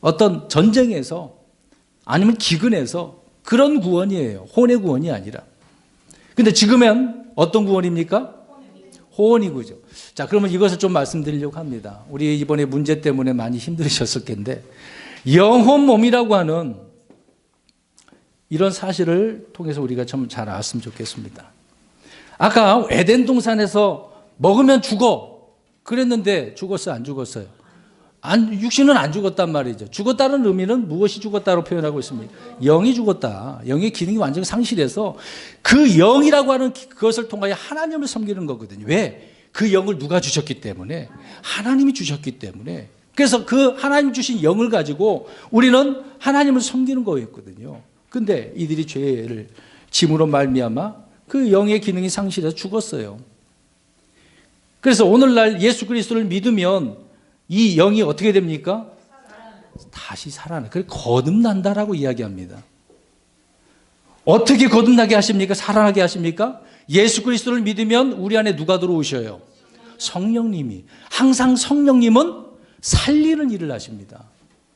어떤 전쟁에서, 아니면 기근에서, 그런 구원이에요. 혼의 구원이 아니라. 근데 지금은 어떤 구원입니까? 호원이 구죠. 자, 그러면 이것을 좀 말씀드리려고 합니다. 우리 이번에 문제 때문에 많이 힘들으셨을 텐데, 영혼 몸이라고 하는 이런 사실을 통해서 우리가 좀 잘 알았으면 좋겠습니다. 아까 에덴 동산에서 먹으면 죽어 그랬는데 죽었어요? 안 죽었어요? 육신은 안 죽었단 말이죠. 죽었다는 의미는 무엇이 죽었다고 표현하고 있습니까? 영이 죽었다. 영의 기능이 완전히 상실해서 그 영이라고 하는 그것을 통하여 하나님을 섬기는 거거든요. 왜? 그 영을 누가 주셨기 때문에? 하나님이 주셨기 때문에. 그래서 그 하나님 주신 영을 가지고 우리는 하나님을 섬기는 거였거든요. 근데 이들이 죄를 짐으로 말미암아 그 영의 기능이 상실해서 죽었어요. 그래서 오늘날 예수 그리스도를 믿으면 이 영이 어떻게 됩니까? 다시 살아나. 그래 거듭난다라고 이야기합니다. 어떻게 거듭나게 하십니까? 살아나게 하십니까? 예수 그리스도를 믿으면 우리 안에 누가 들어오셔요? 성령님이. 항상 성령님은 살리는 일을 하십니다.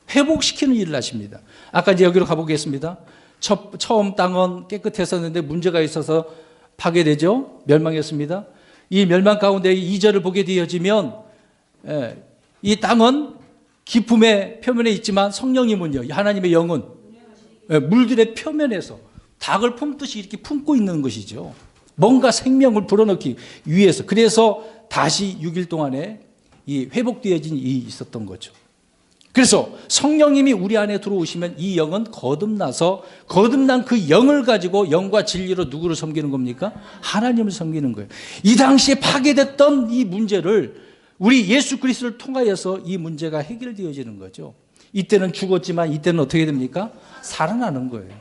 회복시키는 일을 하십니다. 아까 이제 여기로 가보겠습니다. 처음 땅은 깨끗했었는데 문제가 있어서 파괴되죠. 멸망했습니다. 이 멸망 가운데 2절을 보게 되어지면 이 땅은 기품의 표면에 있지만 성령님은요, 하나님의 영은 물들의 표면에서 닭을 품듯이 이렇게 품고 있는 것이죠. 뭔가 생명을 불어넣기 위해서. 그래서 다시 6일 동안에 이 회복되어진 일이 있었던 거죠. 그래서 성령님이 우리 안에 들어오시면 이 영은 거듭나서 거듭난 그 영을 가지고 영과 진리로 누구를 섬기는 겁니까? 하나님을 섬기는 거예요. 이 당시에 파괴됐던 이 문제를 우리 예수 그리스도를 통하여서 이 문제가 해결되어지는 거죠. 이때는 죽었지만 이때는 어떻게 됩니까? 살아나는 거예요.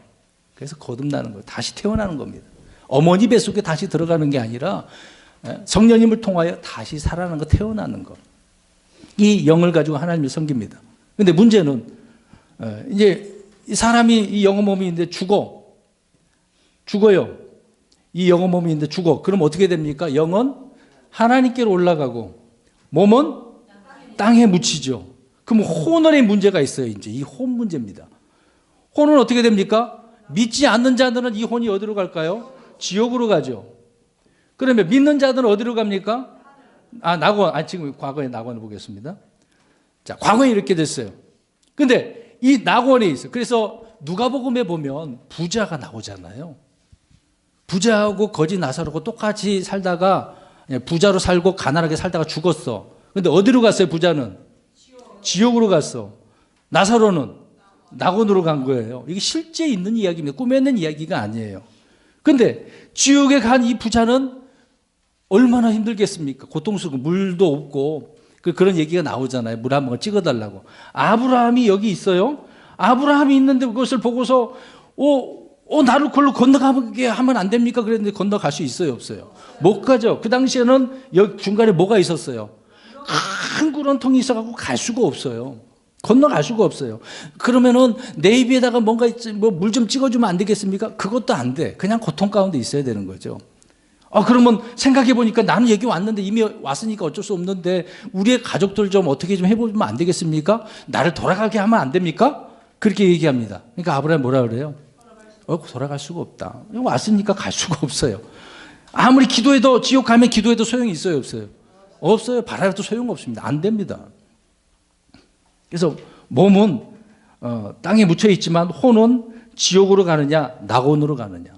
그래서 거듭나는 거예요. 다시 태어나는 겁니다. 어머니 뱃속에 다시 들어가는 게 아니라 성령님을 통하여 다시 살아나는 거, 태어나는 거. 이 영을 가지고 하나님을 섬깁니다. 근데 문제는 이제 사람이 이 영혼 몸이 있는데 죽어요. 이 영혼 몸이 있는데 죽어. 그럼 어떻게 됩니까? 영은 하나님께로 올라가고 몸은 땅에 묻히죠. 그럼 혼원의 문제가 있어요. 이제 이 혼 문제입니다. 혼은 어떻게 됩니까? 믿지 않는 자들은 이 혼이 어디로 갈까요? 지옥으로 가죠. 그러면 믿는 자들은 어디로 갑니까? 지금 과거의 낙원을 보겠습니다. 자, 과거에 이렇게 됐어요. 근데 이 낙원에 있어요. 그래서 누가복음에 보면 부자가 나오잖아요. 부자하고 거지 나사로고 똑같이 살다가 부자로 살고 가난하게 살다가 죽었어. 근데 어디로 갔어요? 부자는? 지옥으로 갔어. 나사로는 낙원으로 간 거예요. 이게 실제 있는 이야기입니다. 꾸며낸 이야기가 아니에요. 근데 지옥에 간 이 부자는 얼마나 힘들겠습니까? 고통스럽고 물도 없고 그런 얘기가 나오잖아요. 물 한 번 찍어달라고. 아브라함이 여기 있어요. 아브라함이 있는데 그것을 보고서 나를 그걸로 건너가게 하면 안 됩니까? 그랬는데 건너갈 수 있어요? 없어요? 못 가죠. 그 당시에는 여기 중간에 뭐가 있었어요? 큰 구렁텅이 있어갖고 갈 수가 없어요. 건너갈 수가 없어요. 그러면은 내 입에다가 뭔가 물 좀 찍어주면 안 되겠습니까? 그것도 안 돼. 그냥 고통 가운데 있어야 되는 거죠. 그러면 생각해보니까 나는 여기 왔는데 이미 왔으니까 어쩔 수 없는데 우리의 가족들 좀 어떻게 좀 해보면 안 되겠습니까? 나를 돌아가게 하면 안 됩니까? 그렇게 얘기합니다. 그러니까 아브라함이 뭐라 그래요? 돌아갈 수가 없다. 왔으니까 갈 수가 없어요. 아무리 기도해도 지옥 가면 기도해도 소용이 있어요? 없어요? 없어요. 바라도 소용없습니다. 안 됩니다. 그래서 몸은 땅에 묻혀 있지만 혼은 지옥으로 가느냐 낙원으로 가느냐.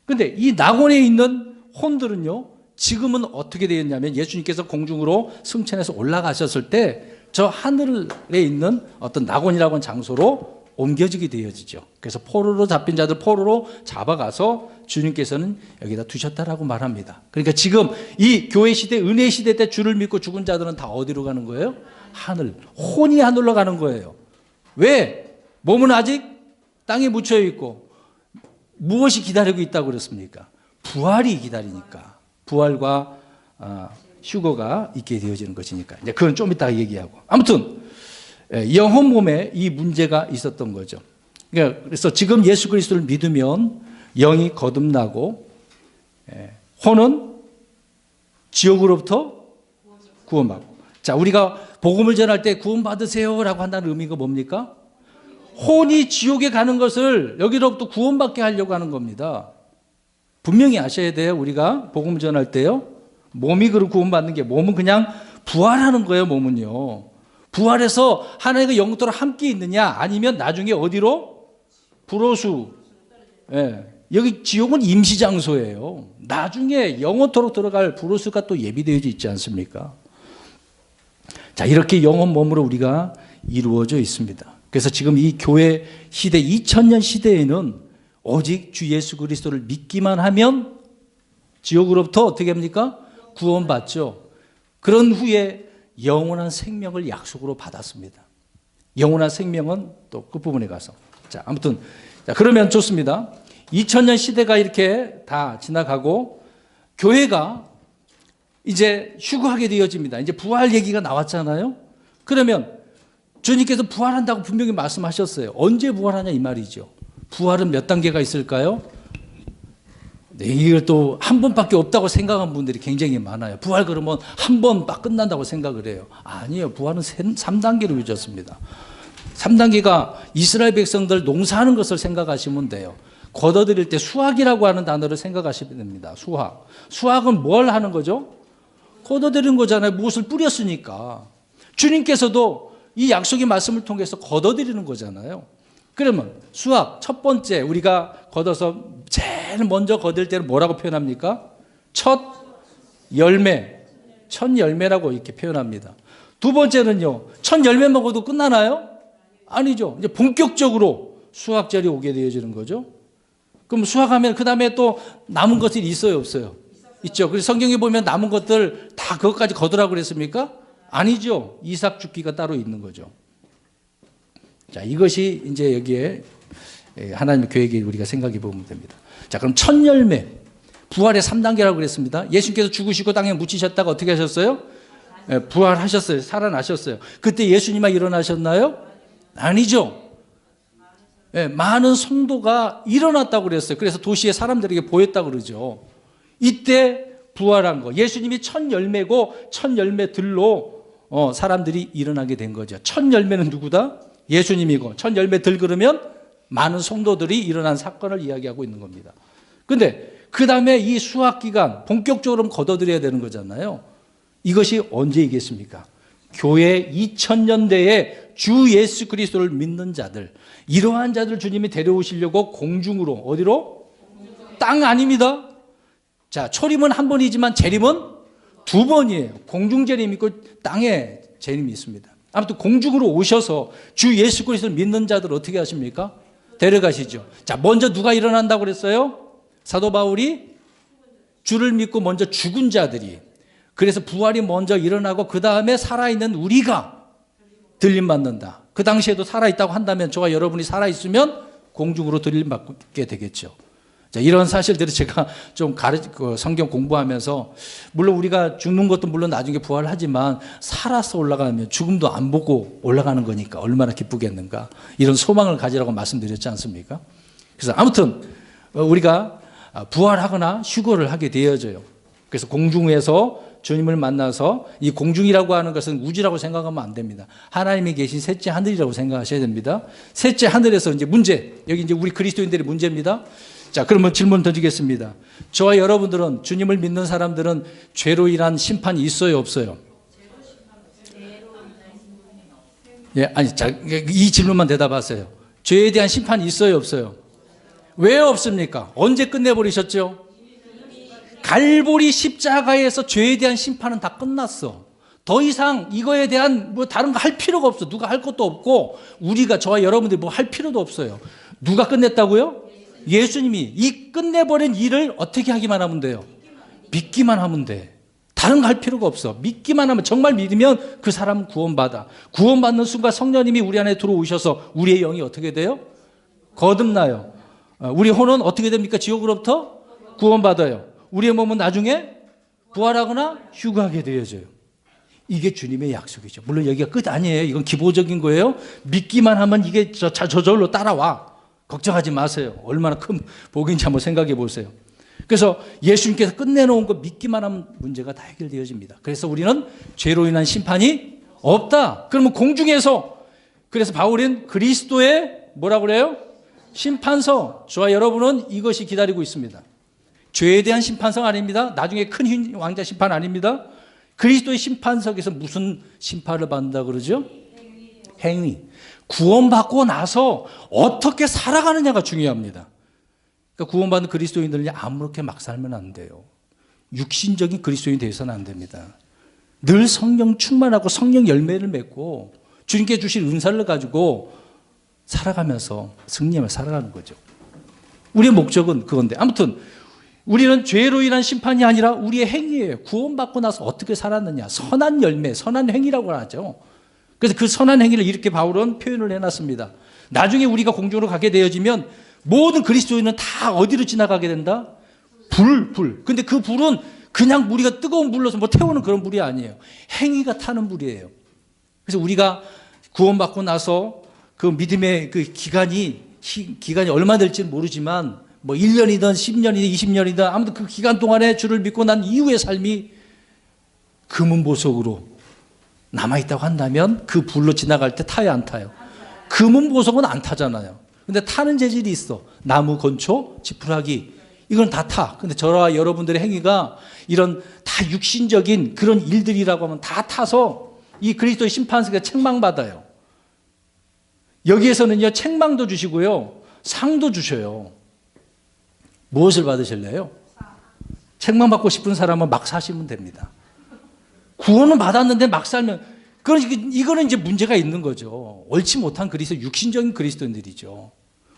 근데 이 낙원에 있는 혼들은요, 지금은 어떻게 되었냐면 예수님께서 공중으로 승천해서 올라가셨을 때 저 하늘에 있는 어떤 낙원이라고 하는 장소로 옮겨지게 되어지죠. 그래서 포로로 잡힌 자들 포로로 잡아가서 주님께서는 여기다 두셨다라고 말합니다. 그러니까 지금 이 교회 시대, 은혜 시대 때 주를 믿고 죽은 자들은 다 어디로 가는 거예요? 하늘. 혼이 하늘로 가는 거예요. 왜? 몸은 아직 땅에 묻혀 있고 무엇이 기다리고 있다고 그랬습니까? 부활이 기다리니까. 부활과 휴거가 있게 되어지는 것이니까. 이제 그건 좀 이따가 얘기하고. 아무튼 영혼 몸에 이 문제가 있었던 거죠. 그래서 지금 예수 그리스도를 믿으면 영이 거듭나고 혼은 지옥으로부터 구원받고. 자, 우리가 복음을 전할 때 구원받으세요라고 한다는 의미가 뭡니까? 혼이 지옥에 가는 것을 여기로부터 구원받게 하려고 하는 겁니다. 분명히 아셔야 돼요. 우리가 복음을 전할 때요. 몸이 그걸 구원받는 게, 몸은 그냥 부활하는 거예요. 몸은요. 부활해서 하나님과 영토로 함께 있느냐, 아니면 나중에 어디로? 불호수. 여기 지옥은 임시장소예요. 나중에 영원토록 들어갈 불호수가 또 예비되어 있지 않습니까? 자, 이렇게 영혼 몸으로 우리가 이루어져 있습니다. 그래서 지금 이 교회 시대, 2000년 시대에는 오직 주 예수 그리스도를 믿기만 하면 지옥으로부터 어떻게 합니까? 구원받죠. 그런 후에 영원한 생명을 약속으로 받았습니다. 영원한 생명은 또 끝부분에 가서. 자, 아무튼, 자, 그러면 좋습니다. 2000년 시대가 이렇게 다 지나가고 교회가 이제 휴거하게 되어집니다. 이제 부활 얘기가 나왔잖아요. 그러면 주님께서 부활한다고 분명히 말씀하셨어요. 언제 부활하냐 이 말이죠. 부활은 몇 단계가 있을까요? 네, 이걸 또 한 번밖에 없다고 생각하는 분들이 굉장히 많아요. 부활 그러면 한 번 딱 끝난다고 생각을 해요. 아니에요. 부활은 3단계로 이루어졌습니다. 3단계가 이스라엘 백성들 농사하는 것을 생각하시면 돼요. 걷어들일 때 수확이라고 하는 단어를 생각하시면 됩니다. 수확. 수확은 뭘 하는 거죠? 걷어들이는 거잖아요. 무엇을 뿌렸으니까. 주님께서도 이 약속의 말씀을 통해서 걷어들이는 거잖아요. 그러면 수확, 첫 번째 우리가 걷어서 제일 먼저 거둘 때는 뭐라고 표현합니까? 첫 열매, 첫 열매라고 이렇게 표현합니다. 두 번째는요, 첫 열매 먹어도 끝나나요? 아니죠. 이제 본격적으로 수확절이 오게 되어지는 거죠. 그럼 수확하면 그 다음에 또 남은 것들이 있어요, 없어요? 있죠. 그래서 성경에 보면 남은 것들 다 그것까지 거두라고 그랬습니까? 아니죠. 이삭 죽기가 따로 있는 거죠. 자, 이것이 이제 여기에 하나님의 계획이 우리가 생각해 보면 됩니다. 자, 그럼 첫 열매, 부활의 3단계라고 그랬습니다. 예수님께서 죽으시고 땅에 묻히셨다가 어떻게 하셨어요? 부활하셨어요. 살아나셨어요. 그때 예수님만 일어나셨나요? 아니죠. 많은 성도가 일어났다고 그랬어요. 그래서 도시의 사람들에게 보였다고 그러죠. 이때 부활한 거. 예수님이 첫 열매고 첫 열매들로 사람들이 일어나게 된 거죠. 첫 열매는 누구다? 예수님이고 첫 열매들 그러면 많은 성도들이 일어난 사건을 이야기하고 있는 겁니다. 그런데 그 다음에 이 수확 기간 본격적으로 걷어들여야 되는 거잖아요. 이것이 언제이겠습니까? 교회 2000년대에 주 예수 그리스도를 믿는 자들, 이러한 자들 주님이 데려오시려고 공중으로, 어디로? 땅 아닙니다. 자, 초림은 한 번이지만 재림은 두 번이에요. 공중 재림이 있고 땅에 재림이 있습니다. 아무튼 공중으로 오셔서 주 예수 그리스도를 믿는 자들 어떻게 하십니까? 데려가시죠. 자, 먼저 누가 일어난다고 그랬어요? 사도 바울이 주를 믿고 먼저 죽은 자들이, 그래서 부활이 먼저 일어나고 그 다음에 살아있는 우리가 들림받는다. 그 당시에도 살아있다고 한다면 저와 여러분이 살아있으면 공중으로 들림받게 되겠죠. 자, 이런 사실들을 제가 좀 성경 공부하면서, 물론 우리가 죽는 것도 물론 나중에 부활을 하지만 살아서 올라가면 죽음도 안 보고 올라가는 거니까 얼마나 기쁘겠는가, 이런 소망을 가지라고 말씀드렸지 않습니까? 그래서 아무튼 우리가 부활하거나 휴거를 하게 되어져요. 그래서 공중에서 주님을 만나서, 이 공중이라고 하는 것은 우주라고 생각하면 안 됩니다. 하나님이 계신 셋째 하늘이라고 생각하셔야 됩니다. 셋째 하늘에서 이제 문제, 여기 이제 우리 그리스도인들의 문제입니다. 자, 그러면 질문 던지겠습니다. 저와 여러분들은, 주님을 믿는 사람들은 죄로 인한 심판이 있어요, 없어요? 예, 아니, 자, 이 질문만 대답하세요. 죄에 대한 심판이 있어요, 없어요? 왜 없습니까? 언제 끝내버리셨죠? 갈보리 십자가에서 죄에 대한 심판은 다 끝났어. 더 이상 이거에 대한 뭐 다른 거 할 필요가 없어. 누가 할 것도 없고, 우리가, 저와 여러분들이 뭐 할 필요도 없어요. 누가 끝냈다고요? 예수님이. 이 끝내버린 일을 어떻게 하기만 하면 돼요? 믿기만 하면 돼. 다른 거 할 필요가 없어. 믿기만 하면, 정말 믿으면 그 사람은 구원받아. 구원받는 순간 성령님이 우리 안에 들어오셔서 우리의 영이 어떻게 돼요? 거듭나요. 우리 혼은 어떻게 됩니까? 지옥으로부터 구원받아요. 우리의 몸은 나중에 부활하거나 휴거하게 되어져요. 이게 주님의 약속이죠. 물론 여기가 끝 아니에요. 이건 기본적인 거예요. 믿기만 하면 이게 저절로 따라와. 걱정하지 마세요. 얼마나 큰 복인지 한번 생각해 보세요. 그래서 예수님께서 끝내놓은 거 믿기만 하면 문제가 다 해결되어집니다. 그래서 우리는 죄로 인한 심판이 없다. 그러면 공중에서, 그래서 바울은 그리스도의 뭐라고 그래요? 심판서. 저와 여러분은 이것이 기다리고 있습니다. 죄에 대한 심판석 아닙니다. 나중에 큰 왕자 심판 아닙니다. 그리스도의 심판석에서 무슨 심판을 받는다 그러죠? 행위. 구원받고 나서 어떻게 살아가느냐가 중요합니다. 그러니까 구원받는 그리스도인들이 아무렇게 막 살면 안 돼요. 육신적인 그리스도인이 되어서는 안 됩니다. 늘 성령 충만하고 성령 열매를 맺고 주님께 주신 은사를 가지고 살아가면서 승리하며 살아가는 거죠. 우리의 목적은 그건데, 아무튼 우리는 죄로 인한 심판이 아니라 우리의 행위예요. 구원받고 나서 어떻게 살았느냐. 선한 열매, 선한 행위라고 하죠. 그래서 그 선한 행위를 이렇게 바울은 표현을 해놨습니다. 나중에 우리가 공중으로 가게 되어지면 모든 그리스도인은 다 어디로 지나가게 된다? 불. 근데 그 불은 그냥 우리가 뜨거운 물로서 뭐 태우는 그런 물이 아니에요. 행위가 타는 물이에요. 그래서 우리가 구원받고 나서 그 믿음의 그 기간이 얼마 될지는 모르지만 뭐 1년이든 10년이든 20년이든 아무튼 그 기간 동안에 주를 믿고 난 이후의 삶이 금은보석으로 남아있다고 한다면 그 불로 지나갈 때 타요, 안 타요? 금은보석은 안 타잖아요. 근데 타는 재질이 있어. 나무, 건초, 지푸라기. 이건 다 타. 근데 저와 여러분들의 행위가 이런 다 육신적인 그런 일들이라고 하면 다 타서 이 그리스도의 심판석에 책망받아요. 여기에서는요, 책망도 주시고요, 상도 주셔요. 무엇을 받으실래요? 책망받고 싶은 사람은 막 사시면 됩니다. 구원은 받았는데 막 살면, 이거는 이제 문제가 있는 거죠. 옳지 못한 그리스도, 육신적인 그리스도인들이죠.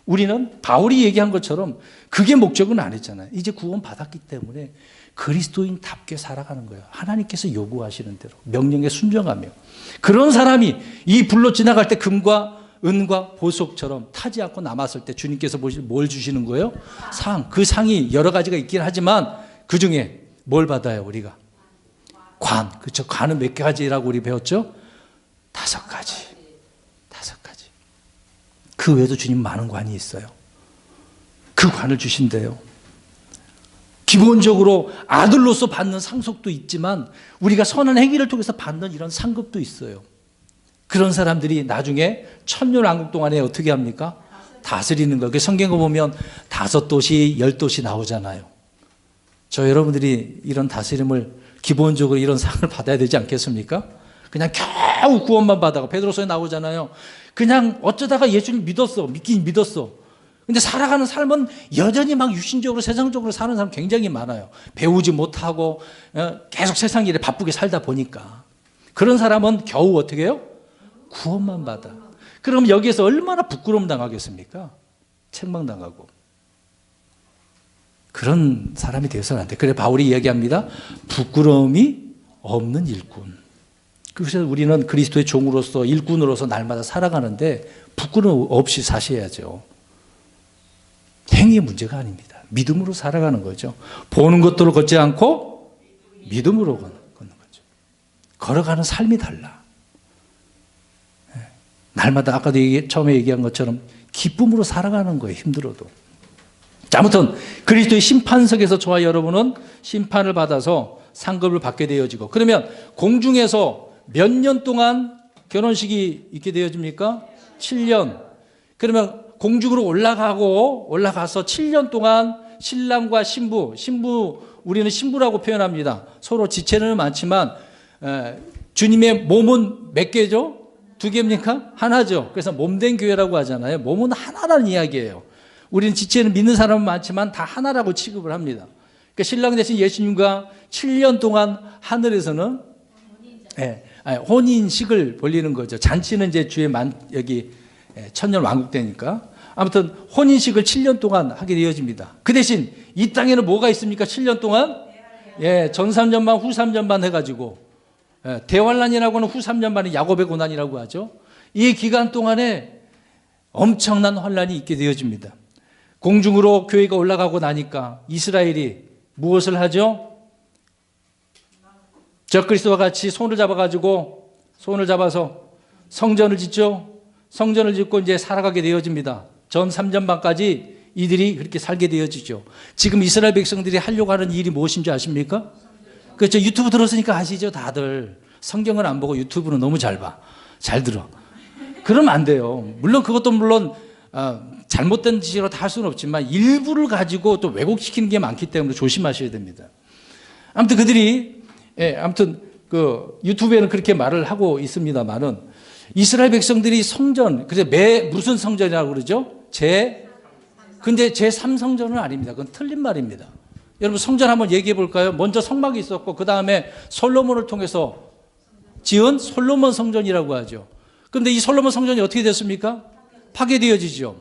우리는 바울이 얘기한 것처럼 그게 목적은 아니잖아요. 이제 구원 받았기 때문에 그리스도인답게 살아가는 거예요. 하나님께서 요구하시는 대로 명령에 순종하며. 그런 사람이 이 불로 지나갈 때 금과 은과 보석처럼 타지 않고 남았을 때 주님께서 뭘 주시는 거예요? 상. 그 상이 여러 가지가 있긴 하지만 그 중에 뭘 받아요, 우리가? 관. 그렇죠. 관은 몇 가지라고 우리 배웠죠? 5가지. 5가지. 그 외에도 주님 많은 관이 있어요. 그 관을 주신대요. 기본적으로 아들로서 받는 상속도 있지만 우리가 선한 행위를 통해서 받는 이런 상급도 있어요. 그런 사람들이 나중에 천년왕국 동안에 어떻게 합니까? 다스리는 거예요. 성경에 보면 5도시, 10도시 나오잖아요. 저 여러분들이 이런 다스림을 기본적으로 이런 상을 받아야 되지 않겠습니까? 그냥 겨우 구원만 받아가 베드로서에 나오잖아요. 그냥 어쩌다가 예수님 믿긴 믿었어. 근데 살아가는 삶은 여전히 막 육신적으로 세상적으로 사는 사람 굉장히 많아요. 배우지 못하고 계속 세상 일에 바쁘게 살다 보니까. 그런 사람은 겨우 어떻게 해요? 구원만 받아. 그럼 여기에서 얼마나 부끄러움 당하겠습니까? 책망당하고. 그런 사람이 되어서는 안 돼. 그래 바울이 이야기합니다. 부끄러움이 없는 일꾼. 그래서 우리는 그리스도의 종으로서 일꾼으로서 날마다 살아가는데 부끄러움 없이 사셔야죠. 행위의 문제가 아닙니다. 믿음으로 살아가는 거죠. 보는 것들을 걷지 않고 믿음으로 걷는 거죠. 걸어가는 삶이 달라. 날마다 아까도 처음에 얘기한 것처럼 기쁨으로 살아가는 거예요. 힘들어도. 자, 아무튼 그리스도의 심판석에서 저와 여러분은 심판을 받아서 상급을 받게 되어지고, 그러면 공중에서 몇 년 동안 결혼식이 있게 되어집니까? 7년. 그러면 공중으로 올라가서 7년 동안 신랑과 신부, 우리는 신부라고 표현합니다. 서로 지체는 많지만 주님의 몸은 몇 개죠? 2개입니까? 하나죠. 그래서 몸된 교회라고 하잖아요. 몸은 하나라는 이야기예요. 우리는 지체는 믿는 사람은 많지만 다 하나라고 취급을 합니다. 그러니까 신랑 대신 예수님과 7년 동안 하늘에서는 혼인식을 벌리는 거죠. 잔치는 이제 주에 여기 천년 왕국 때니까. 아무튼 혼인식을 7년 동안 하게 되어집니다. 그 대신 이 땅에는 뭐가 있습니까? 7년 동안? 전 3년반, 후 3년반 해가지고 대환란이라고 하는 후 3년반이 야곱의 고난이라고 하죠. 이 기간 동안에 엄청난 환란이 있게 되어집니다. 공중으로 교회가 올라가고 나니까 이스라엘이 무엇을 하죠? 적그리스도와 같이 손을 잡아서 성전을 짓죠. 성전을 짓고 이제 살아가게 되어집니다. 전 3년반까지 이들이 그렇게 살게 되어지죠. 지금 이스라엘 백성들이 하려고 하는 일이 무엇인지 아십니까? 그렇죠. 유튜브 들었으니까 아시죠, 다들. 성경을 안 보고 유튜브는 너무 잘 봐. 잘 들어. 그러면 안 돼요. 물론 그것도 잘못된 지식으로 다 할 수는 없지만 일부를 가지고 또 왜곡시키는 게 많기 때문에 조심하셔야 됩니다. 아무튼 그들이 그 유튜브에는 그렇게 말을 하고 있습니다만은 이스라엘 백성들이 성전, 그래서 무슨 성전이라고 그러죠? 근데 제3성전은 아닙니다. 그건 틀린 말입니다. 여러분 성전 한번 얘기해 볼까요? 먼저 성막이 있었고 그 다음에 솔로몬을 통해서 지은 솔로몬 성전이라고 하죠. 그런데 이 솔로몬 성전이 어떻게 됐습니까? 파괴되어지죠.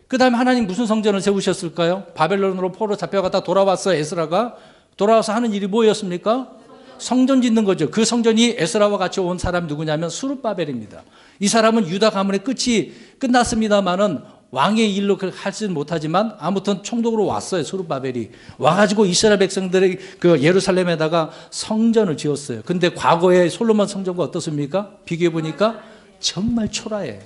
그 다음에 하나님 무슨 성전을 세우셨을까요? 바벨론으로 포로 잡혀갔다 돌아와서 에스라가 돌아와서 하는 일이 뭐였습니까? 성전 짓는 거죠. 그 성전이 에스라와 같이 온 사람 누구냐면 스룹바벨입니다. 이 사람은 유다 가문의 끝이 끝났습니다만은 왕의 일로 그렇게 하지는 못하지만 아무튼 총독으로 왔어요. 스룹바벨이 와가지고 이스라엘 백성들이 그 예루살렘에다가 성전을 지었어요. 근데 과거에 솔로몬 성전과 어떻습니까? 비교해 보니까 정말 초라해.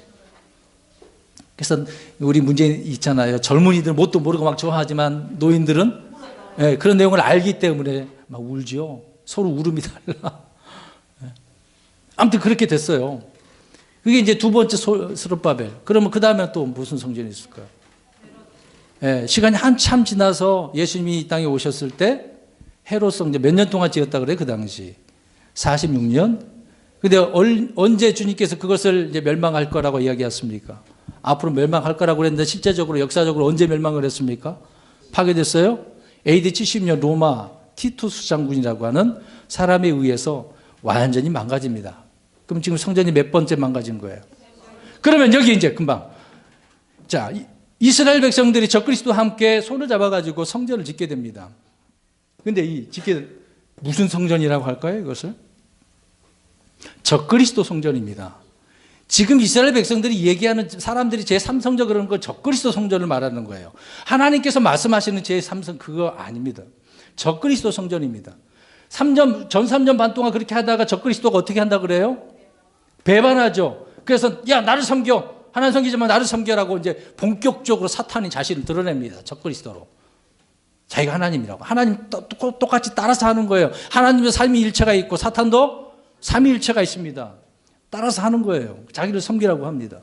그래서 우리 문제 있잖아요. 젊은이들은 뭣도 모르고 막 좋아하지만 노인들은 네, 그런 내용을 알기 때문에 막 울죠. 서로 울음이 달라. 아무튼 그렇게 됐어요. 그게 이제 두 번째 스룹바벨. 그러면 그 다음에 또 무슨 성전이 있을까요? 예, 시간이 한참 지나서 예수님이 이 땅에 오셨을 때 헤롯 성전 몇 년 동안 지었다 그래요? 그 당시 46년. 근데 언제 주님께서 그것을 이제 멸망할 거라고 이야기했습니까? 앞으로 멸망할 거라고 그랬는데 실제적으로 역사적으로 언제 멸망을 했습니까? 파괴됐어요? AD 70년 로마 티투스 장군이라고 하는 사람에 의해서 완전히 망가집니다. 그럼 지금 성전이 몇 번째 망가진 거예요? 그러면 여기 이제 금방 자 이스라엘 백성들이 적그리스도와 함께 손을 잡아가지고 성전을 짓게 됩니다. 근데 이 짓게 무슨 성전이라고 할까요? 이것을 적그리스도 성전입니다. 지금 이스라엘 백성들이 얘기하는 사람들이 제3성전 그러는 건 적그리스도 성전을 말하는 거예요. 하나님께서 말씀하시는 제3성 그거 아닙니다. 적그리스도 성전입니다. 전 3년 반 동안 그렇게 하다가 적그리스도가 어떻게 한다 그래요? 배반하죠. 그래서 야 나를 섬겨. 하나님 섬기지만 나를 섬겨라고 이제 본격적으로 사탄이 자신을 드러냅니다. 적그리스도로. 자기가 하나님이라고. 하나님 똑같이 따라서 하는 거예요. 하나님도 삼위일체가 있고 사탄도 삼위일체가 있습니다. 따라서 하는 거예요. 자기를 섬기라고 합니다.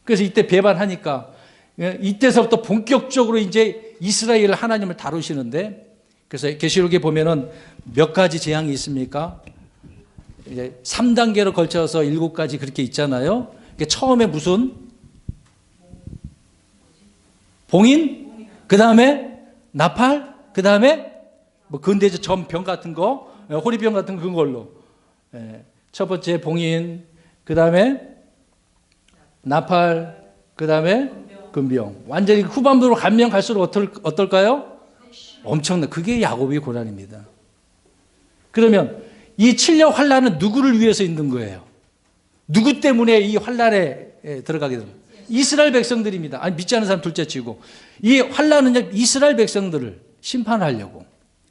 그래서 이때 배반하니까 이때서부터 본격적으로 이제 이스라엘 하나님을 다루시는데 그래서 계시록에 보면은 몇 가지 재앙이 있습니까? 이제 3단계로 걸쳐서 7가지 그렇게 있잖아요. 처음에 무슨 봉인, 그 다음에 나팔, 그 다음에 뭐 근대적 전병 같은 거, 호리병 같은 그걸로. 첫 번째 봉인, 그 다음에 나팔, 그 다음에 금병. 완전히 후반부로 가면 갈수록 어떨까요? 엄청나. 그게 야곱의 고난입니다. 그러면 이 7년 환란은 누구를 위해서 있는 거예요? 누구 때문에 이 환란에 들어가게 됩니까? 이스라엘 백성들입니다. 아니 믿지 않는 사람 둘째치고 이 환란은 이스라엘 백성들을 심판하려고.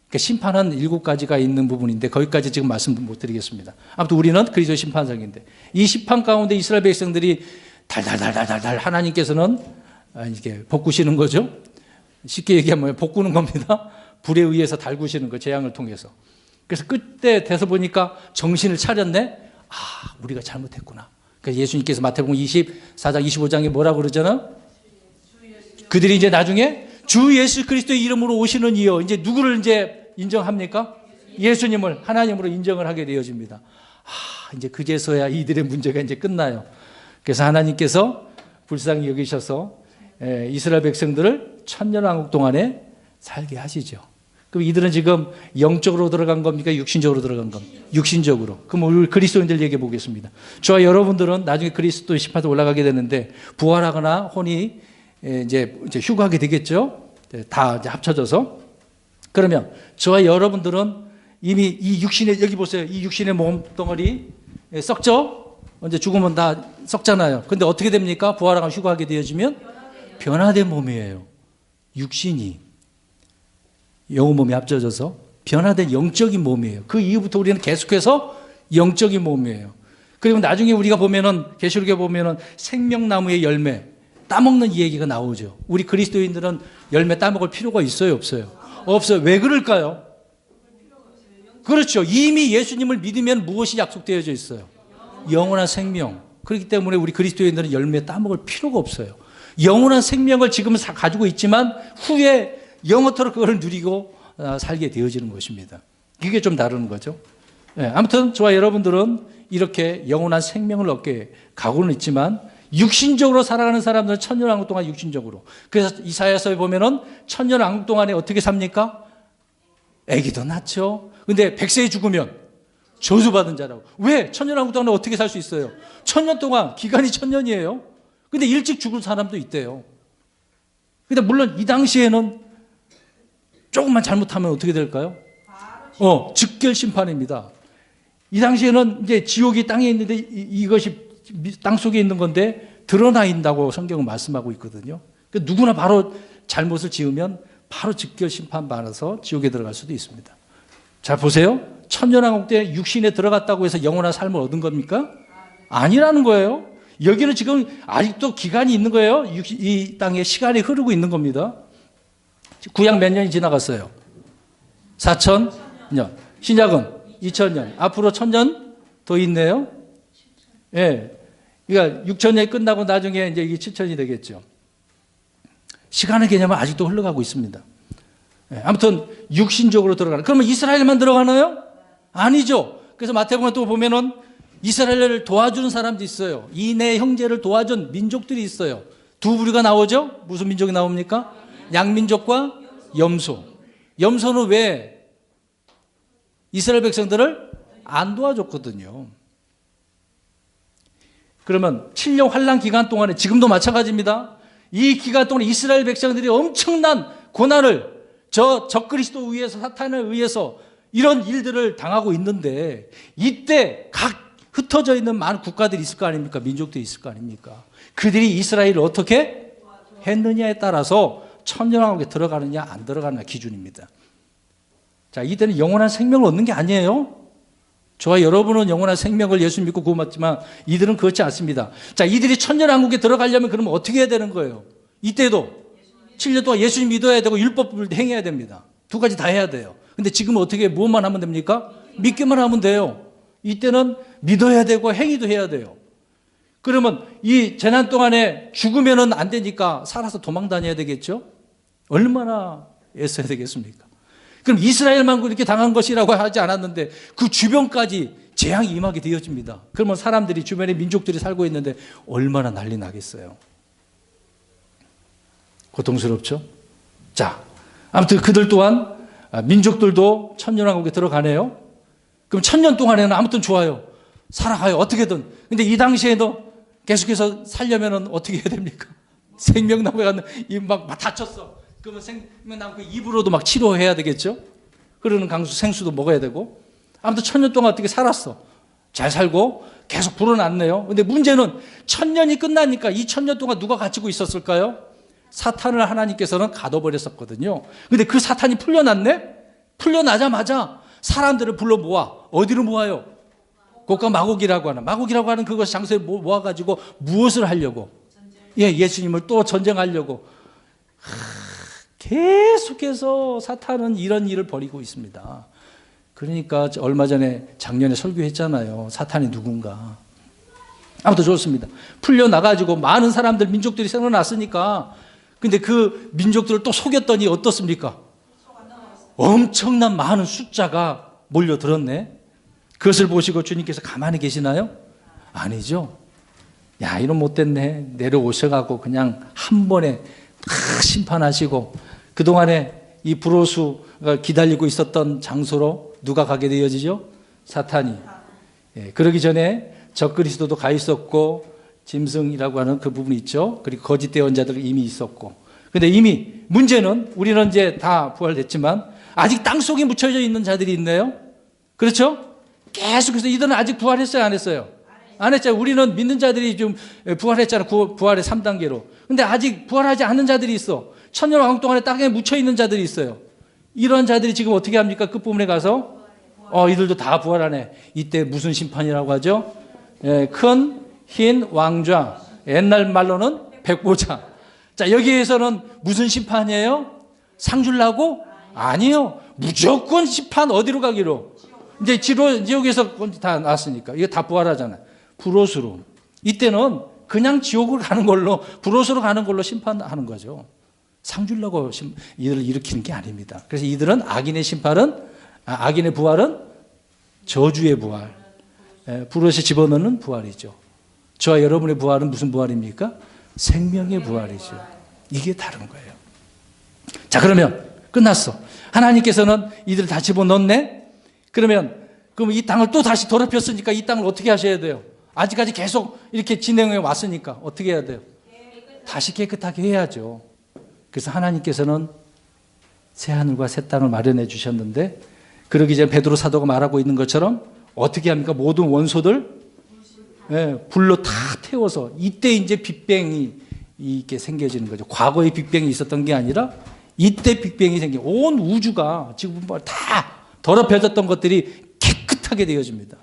그러니까 심판은 7가지가 있는 부분인데 거기까지 지금 말씀 못 드리겠습니다. 아무튼 우리는 그리스도의 심판상인데 이 심판 가운데 이스라엘 백성들이 달달달달달 하나님께서는 이렇게 볶으시는 거죠. 쉽게 얘기하면 볶는 겁니다. 불에 의해서 달구시는 거 재앙을 통해서. 그래서 그때 돼서 보니까 정신을 차렸네. 아, 우리가 잘못했구나. 그래서 예수님께서 마태복음 24장 25장에 뭐라고 그러잖아? 그들이 이제 나중에 주 예수 그리스도의 이름으로 오시는 이여 이제 누구를 이제 인정합니까? 예수님을 하나님으로 인정을 하게 되어집니다. 아, 이제 그제서야 이들의 문제가 이제 끝나요. 그래서 하나님께서 불쌍히 여기셔서 이스라엘 백성들을 천년왕국 동안에 살게 하시죠. 그럼 이들은 지금 영적으로 들어간 겁니까? 육신적으로 들어간 겁니까? 육신적으로. 그럼 우리 그리스도인들 얘기해 보겠습니다. 저와 여러분들은 나중에 그리스도의 심판에 올라가게 되는데 부활하거나 혼이 이제 휴가하게 되겠죠. 다 이제 합쳐져서. 그러면 저와 여러분들은 이미 이 육신의 여기 보세요. 이 육신의 몸덩어리 썩죠? 언제 죽으면 다 썩잖아요. 근데 어떻게 됩니까? 부활하거나 휴가하게 되어지면 변화된 몸이에요. 육신이. 영혼 몸이 합쳐져서 변화된 영적인 몸이에요. 그 이후부터 우리는 계속해서 영적인 몸이에요. 그리고 나중에 우리가 보면은 계시록에 보면은 생명나무의 열매 따먹는 이 얘기가 나오죠. 우리 그리스도인들은 열매 따먹을 필요가 있어요, 없어요? 없어요. 왜 그럴까요? 그렇죠. 이미 예수님을 믿으면 무엇이 약속되어져 있어요? 영원한 생명. 그렇기 때문에 우리 그리스도인들은 열매 따먹을 필요가 없어요. 영원한 생명을 지금은 가지고 있지만 후에 영원토록 그걸 누리고 살게 되어지는 것입니다. 이게 좀 다른 거죠. 아무튼 저와 여러분들은 이렇게 영원한 생명을 얻게 가고는 있지만 육신적으로 살아가는 사람들은 천년왕국 동안 육신적으로. 그래서 이사야서에 보면은 천년왕국 동안에 어떻게 삽니까? 아기도 낳죠. 근데 100세에 죽으면 저주받은 자라고. 왜? 천년왕국 동안에 어떻게 살 수 있어요? 천년 동안 기간이 천년이에요. 근데 일찍 죽을 사람도 있대요. 근데 물론 이 당시에는 조금만 잘못하면 어떻게 될까요? 즉결 심판입니다. 이 당시에는 이제 지옥이 땅에 있는데 이것이 땅 속에 있는 건데 드러나 있다고 성경은 말씀하고 있거든요. 그러니까 누구나 바로 잘못을 지으면 바로 즉결 심판 받아서 지옥에 들어갈 수도 있습니다. 자, 보세요. 천년왕국 때 육신에 들어갔다고 해서 영원한 삶을 얻은 겁니까? 아니라는 거예요. 여기는 지금 아직도 기간이 있는 거예요. 이 땅에 시간이 흐르고 있는 겁니다. 구약 몇 년이 지나갔어요? 4,000년. 신약은 2,000년. 앞으로 1,000년 더 있네요. 예. 그러니까 6,000년이 끝나고 나중에 이제 이게 7,000이 되겠죠. 시간의 개념은 아직도 흘러가고 있습니다. 예. 아무튼 육신적으로 들어가는. 그러면 이스라엘만 들어가나요? 아니죠. 그래서 마태복음 또 보면은 이스라엘을 도와주는 사람도 있어요. 이내 형제를 도와준 민족들이 있어요. 두 부류가 나오죠? 무슨 민족이 나옵니까? 양민족과 염소. 염소는 왜 이스라엘 백성들을 안 도와줬거든요. 그러면 7년 환란 기간 동안에 지금도 마찬가지입니다. 이 기간 동안에 이스라엘 백성들이 엄청난 고난을 적그리스도 의해서 사탄에 의해서 이런 일들을 당하고 있는데 이때 각 흩어져 있는 많은 국가들이 있을 거 아닙니까? 민족들이 있을 거 아닙니까? 그들이 이스라엘을 어떻게 했느냐에 따라서 천년왕국에 들어가느냐 안 들어가느냐 기준입니다. 자, 이때는 영원한 생명을 얻는 게 아니에요. 저와 여러분은 영원한 생명을 예수 믿고 구원받지만 이들은 그렇지 않습니다. 자, 이들이 천년왕국에 들어가려면 그러면 어떻게 해야 되는 거예요? 이때도 7년 동안 예수님 믿어야 되고 율법을 행해야 됩니다. 두 가지 다 해야 돼요. 근데 지금 어떻게 무엇만 하면 됩니까? 믿기만 하면 돼요. 이때는 믿어야 되고 행위도 해야 돼요. 그러면 이 재난 동안에 죽으면 안 되니까 살아서 도망 다녀야 되겠죠? 얼마나 애써야 되겠습니까? 그럼 이스라엘만 그렇게 당한 것이라고 하지 않았는데 그 주변까지 재앙이 임하게 되어집니다. 그러면 사람들이 주변에 민족들이 살고 있는데 얼마나 난리 나겠어요. 고통스럽죠? 자, 아무튼 그들 또한 민족들도 천년왕국에 들어가네요. 그럼 1,000년 동안에는 아무튼 좋아요. 살아가요. 어떻게든. 근데 이 당시에도 계속해서 살려면 어떻게 해야 됩니까? 생명나무에 갔는데 막 다쳤어. 그러면 생명나무 입으로도 막 치료해야 되겠죠? 흐르는 강수 생수도 먹어야 되고. 아무튼 1,000년 동안 어떻게 살았어. 잘 살고 계속 불어났네요. 근데 문제는 1,000년이 끝나니까 이 1,000년 동안 누가 가지고 있었을까요? 사탄을 하나님께서는 가둬버렸었거든요. 근데 그 사탄이 풀려났네? 풀려나자마자 사람들을 불러 모아. 어디로 모아요? 고가 마곡이라고 하는. 마곡이라고 하는 그것 장소에 모아가지고 무엇을 하려고? 예, 예수님을 또 전쟁하려고. 계속해서 사탄은 이런 일을 벌이고 있습니다. 그러니까 얼마 전에 작년에 설교했잖아요. 사탄이 누군가. 아무튼 좋습니다. 풀려나가지고 많은 사람들, 민족들이 생겨났으니까. 근데 그 민족들을 또 속였더니 어떻습니까? 엄청난 많은 숫자가 몰려들었네. 그것을 보시고 주님께서 가만히 계시나요? 아니죠. 야, 이런 못됐네. 내려오셔가고 그냥 한 번에 다 심판하시고 그동안에 이 브로수가 기다리고 있었던 장소로 누가 가게 되어지죠? 사탄이. 예, 그러기 전에 적그리스도도 가 있었고 짐승이라고 하는 그 부분이 있죠. 그리고 거짓 대언자들 이미 있었고. 근데 이미 문제는 우리는 이제 다 부활됐지만 아직 땅속에 묻혀져 있는 자들이 있네요. 그렇죠? 계속해서 이들은 아직 부활했어요, 안 했어요? 안 했잖아요. 우리는 믿는 자들이 좀 부활했잖아요. 부활의 3단계로. 근데 아직 부활하지 않는 자들이 있어. 천년왕국 동안에 땅에 묻혀있는 자들이 있어요. 이런 자들이 지금 어떻게 합니까? 끝부분에 가서 이들도 다 부활하네. 이때 무슨 심판이라고 하죠? 예, 큰 흰 왕좌, 옛날 말로는 백보자. 자, 여기에서는 무슨 심판이에요? 상 주려고? 아니요. 무조건 심판 어디로 가기로? 이제 지옥에서 다 났으니까. 이게 다 부활하잖아요. 불옷으로. 이때는 그냥 지옥을 가는 걸로, 불옷으로 가는 걸로 심판하는 거죠. 상 주려고 이들을 일으키는 게 아닙니다. 그래서 이들은 악인의 악인의 부활은 저주의 부활. 불옷에 집어넣는 부활이죠. 저와 여러분의 부활은 무슨 부활입니까? 생명의 부활이죠. 이게 다른 거예요. 자, 그러면 끝났어. 하나님께서는 이들을 다 집어넣네? 그럼 이 땅을 또 다시 더럽혔으니까 이 땅을 어떻게 하셔야 돼요? 아직까지 계속 이렇게 진행해 왔으니까 어떻게 해야 돼요? 다시 깨끗하게 해야죠. 그래서 하나님께서는 새 하늘과 새 땅을 마련해 주셨는데 그러기 전에 베드로 사도가 말하고 있는 것처럼 어떻게 합니까? 모든 원소들 불로 다 태워서 이때 이제 빅뱅이 이렇게 생겨지는 거죠. 과거에 빅뱅이 있었던 게 아니라 이때 빅뱅이 생긴 온 우주가 지금 다 더럽혀졌던 것들이 깨끗하게 되어집니다.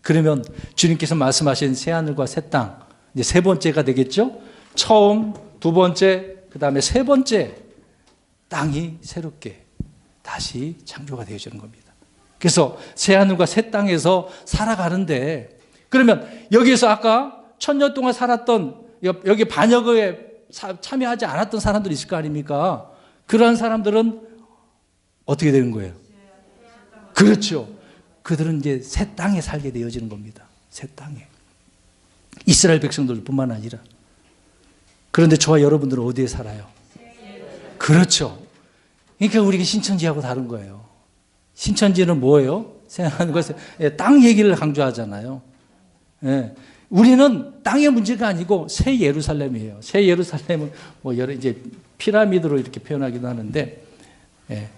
그러면 주님께서 말씀하신 새 하늘과 새 땅, 이제 세 번째가 되겠죠. 처음, 두 번째, 그 다음에 세 번째 땅이 새롭게 다시 창조가 되어지는 겁니다. 그래서 새 하늘과 새 땅에서 살아가는데, 그러면 여기에서 아까 1000년 동안 살았던 여기 반역에 참여하지 않았던 사람들이 있을 거 아닙니까? 그러한 사람들은 어떻게 되는 거예요? 그렇죠. 그들은 이제 새 땅에 살게 되어지는 겁니다. 새 땅에. 이스라엘 백성들뿐만 아니라. 그런데 저와 여러분들은 어디에 살아요? 그렇죠. 그러니까 우리가 신천지하고 다른 거예요. 신천지는 뭐예요? 땅 얘기를 강조하잖아요. 예. 우리는 땅의 문제가 아니고 새 예루살렘이에요. 새 예루살렘은 뭐 여러 이제 피라미드로 이렇게 표현하기도 하는데, 예.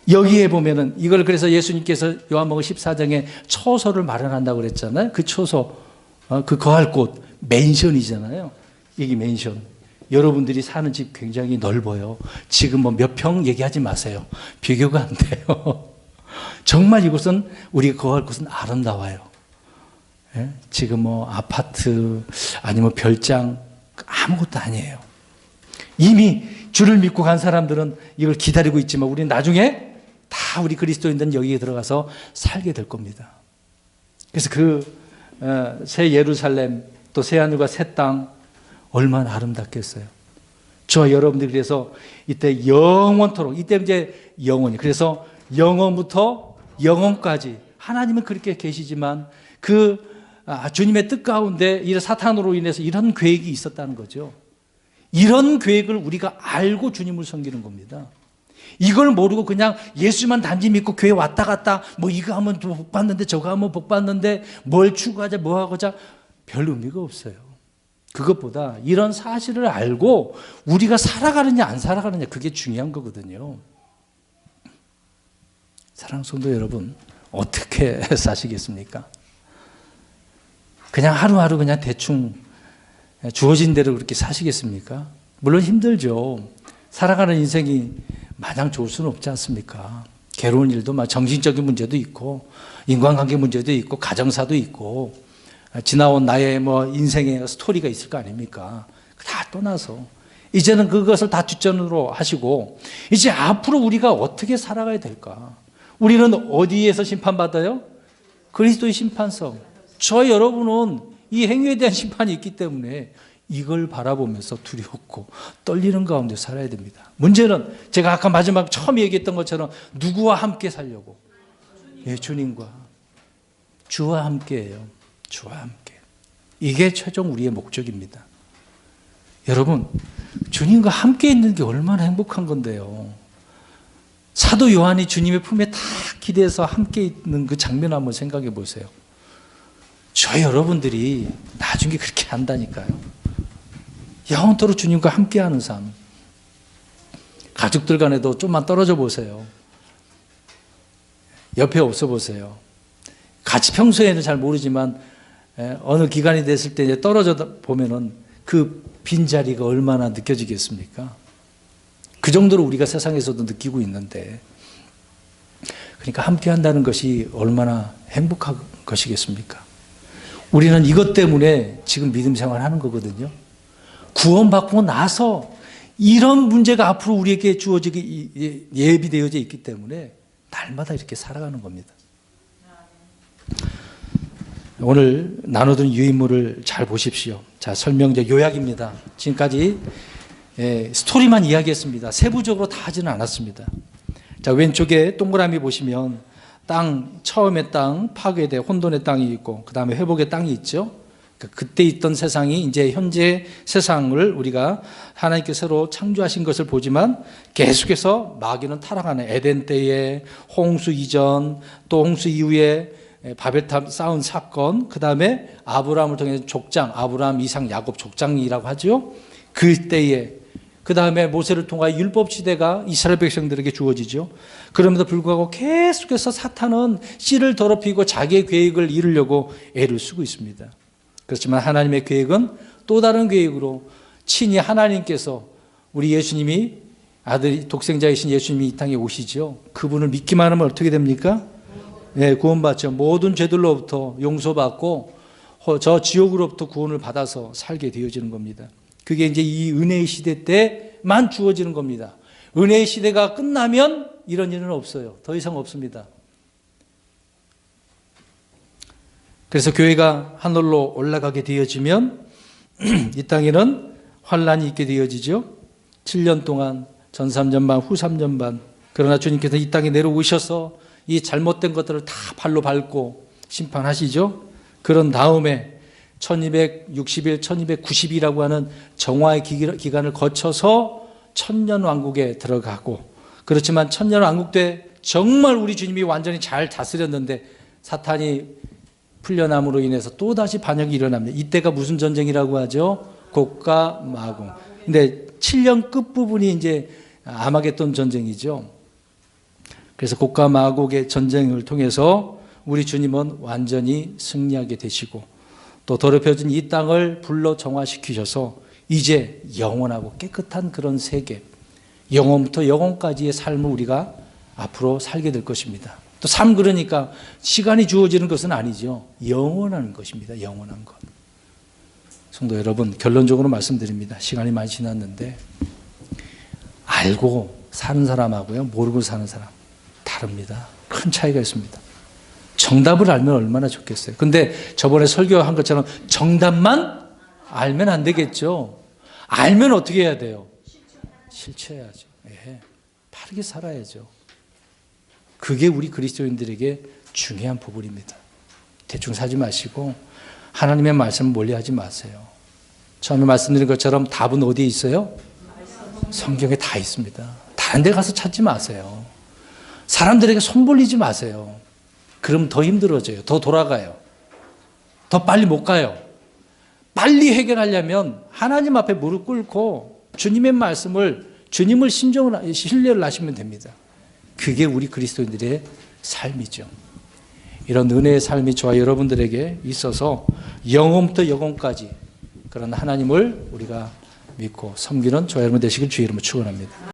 여기에 보면은 이걸 그래서 예수님께서 요한복음 14장에 초소를 마련한다고 그랬잖아요. 그 초소, 그 거할 곳, 맨션이잖아요. 이게 맨션. 여러분들이 사는 집 굉장히 넓어요. 지금 뭐 몇 평 얘기하지 마세요. 비교가 안 돼요. 정말 이곳은 우리가 거할 곳은 아름다워요. 예? 지금 뭐 아파트 아니면 별장 아무것도 아니에요. 이미 주를 믿고 간 사람들은 이걸 기다리고 있지만 우리는 나중에 다 우리 그리스도인들은 여기에 들어가서 살게 될 겁니다. 그래서 새 예루살렘 또 새 하늘과 새 땅 얼마나 아름답겠어요. 저와 여러분들이 그래서 이때 영원토록, 이때 이제 영원이, 그래서 영원부터 영원까지 하나님은 그렇게 계시지만 주님의 뜻 가운데 이 사탄으로 인해서 이런 계획이 있었다는 거죠. 이런 계획을 우리가 알고 주님을 섬기는 겁니다. 이걸 모르고 그냥 예수만 단지 믿고 교회 왔다 갔다 뭐 이거 하면 복 받는데 저거 하면 복 받는데 뭘 추구하자 뭐 하고자 별 의미가 없어요. 그것보다 이런 사실을 알고 우리가 살아가느냐 안 살아가느냐 그게 중요한 거거든요. 사랑하는 성도 여러분, 어떻게 사시겠습니까? 그냥 하루하루 그냥 대충 주어진 대로 그렇게 사시겠습니까? 물론 힘들죠. 살아가는 인생이 마냥 좋을 수는 없지 않습니까? 괴로운 일도 정신적인 문제도 있고 인간관계 문제도 있고 가정사도 있고 지나온 나의 뭐 인생의 스토리가 있을 거 아닙니까? 다 떠나서 이제는 그것을 다 뒷전으로 하시고 이제 앞으로 우리가 어떻게 살아가야 될까? 우리는 어디에서 심판받아요? 그리스도의 심판석. 저 여러분은 이 행위에 대한 심판이 있기 때문에 이걸 바라보면서 두렵고 떨리는 가운데 살아야 됩니다. 문제는 제가 아까 마지막 처음 얘기했던 것처럼 누구와 함께 살려고? 예, 주님과. 주와 함께예요. 주와 함께. 이게 최종 우리의 목적입니다. 여러분, 주님과 함께 있는 게 얼마나 행복한 건데요. 사도 요한이 주님의 품에 다 기대서 함께 있는 그 장면 한번 생각해 보세요. 저 여러분들이 나중에 그렇게 한다니까요. 영원토록 주님과 함께하는 삶. 가족들 간에도 좀만 떨어져 보세요. 옆에 없어 보세요. 같이 평소에는 잘 모르지만 어느 기간이 됐을 때 이제 떨어져 보면은 그 빈자리가 얼마나 느껴지겠습니까? 그 정도로 우리가 세상에서도 느끼고 있는데, 그러니까 함께 한다는 것이 얼마나 행복한 것이겠습니까? 우리는 이것 때문에 지금 믿음 생활하는 거거든요. 구원받고 나서 이런 문제가 앞으로 우리에게 주어지게 예비되어져 있기 때문에 날마다 이렇게 살아가는 겁니다. 오늘 나누던 유인물을 잘 보십시오. 자, 설명제 요약입니다. 지금까지 스토리만 이야기했습니다. 세부적으로 다 하지는 않았습니다. 자, 왼쪽에 동그라미 보시면 처음에 땅 파괴돼 혼돈의 땅이 있고 그 다음에 회복의 땅이 있죠. 그때 있던 세상이 이제 현재 세상을 우리가 하나님께서 새로 창조하신 것을 보지만 계속해서 마귀는 타락하는 에덴 때에 홍수 이전 또 홍수 이후에 바벨탑 쌓은 사건, 그 다음에 아브라함을 통해서 족장, 아브라함, 이삭, 야곱 족장이라고 하죠. 그때에 그 다음에 모세를 통하여 율법 시대가 이스라엘 백성들에게 주어지죠. 그럼에도 불구하고 계속해서 사탄은 씨를 더럽히고 자기의 계획을 이루려고 애를 쓰고 있습니다. 그렇지만 하나님의 계획은 또 다른 계획으로 친히 하나님께서 우리 예수님이 아들이 독생자이신 예수님이 이 땅에 오시죠. 그분을 믿기만 하면 어떻게 됩니까? 네, 구원받죠. 모든 죄들로부터 용서받고 저 지옥으로부터 구원을 받아서 살게 되어지는 겁니다. 그게 이제 이 은혜의 시대 때만 주어지는 겁니다. 은혜의 시대가 끝나면 이런 일은 없어요. 더 이상 없습니다. 그래서 교회가 하늘로 올라가게 되어지면 이 땅에는 환란이 있게 되어지죠. 7년 동안 전 3년 반, 후 3년 반. 그러나 주님께서 이 땅에 내려오셔서 이 잘못된 것들을 다 발로 밟고 심판하시죠. 그런 다음에 1260일, 1290이라고 하는 정화의 기간을 거쳐서 천년왕국에 들어가고, 그렇지만 천년왕국 때 정말 우리 주님이 완전히 잘 다스렸는데 사탄이 풀려남으로 인해서 또다시 반역이 일어납니다. 이때가 무슨 전쟁이라고 하죠? 곡과 마공. 근데 7년 끝부분이 이제 아마겟돈 전쟁이죠. 그래서 곡과 마곡의 전쟁을 통해서 우리 주님은 완전히 승리하게 되시고, 또 더럽혀진 이 땅을 불러 정화시키셔서 이제 영원하고 깨끗한 그런 세계, 영원부터 영원까지의 삶을 우리가 앞으로 살게 될 것입니다. 또 삶, 그러니까 시간이 주어지는 것은 아니죠. 영원한 것입니다. 영원한 것. 성도 여러분, 결론적으로 말씀드립니다. 시간이 많이 지났는데 알고 사는 사람하고요, 모르고 사는 사람 다릅니다. 큰 차이가 있습니다. 정답을 알면 얼마나 좋겠어요. 근데 저번에 설교한 것처럼 정답만 알면 안 되겠죠. 알면 어떻게 해야 돼요? 실천해야죠. 예, 바르게 살아야죠. 그게 우리 그리스도인들에게 중요한 부분입니다. 대충 사지 마시고 하나님의 말씀을 멀리하지 마세요. 처음에 말씀드린 것처럼 답은 어디에 있어요? 성경에 다 있습니다. 다른 데 가서 찾지 마세요. 사람들에게 손 벌리지 마세요. 그럼 더 힘들어져요. 더 돌아가요. 더 빨리 못 가요. 빨리 해결하려면 하나님 앞에 무릎 꿇고 주님의 말씀을, 주님을 신뢰를 하시면 됩니다. 그게 우리 그리스도인들의 삶이죠. 이런 은혜의 삶이 저와 여러분들에게 있어서 영원부터 영원까지 그런 하나님을 우리가 믿고 섬기는 저와 여러분 되시길 주의 이름으로 축원합니다.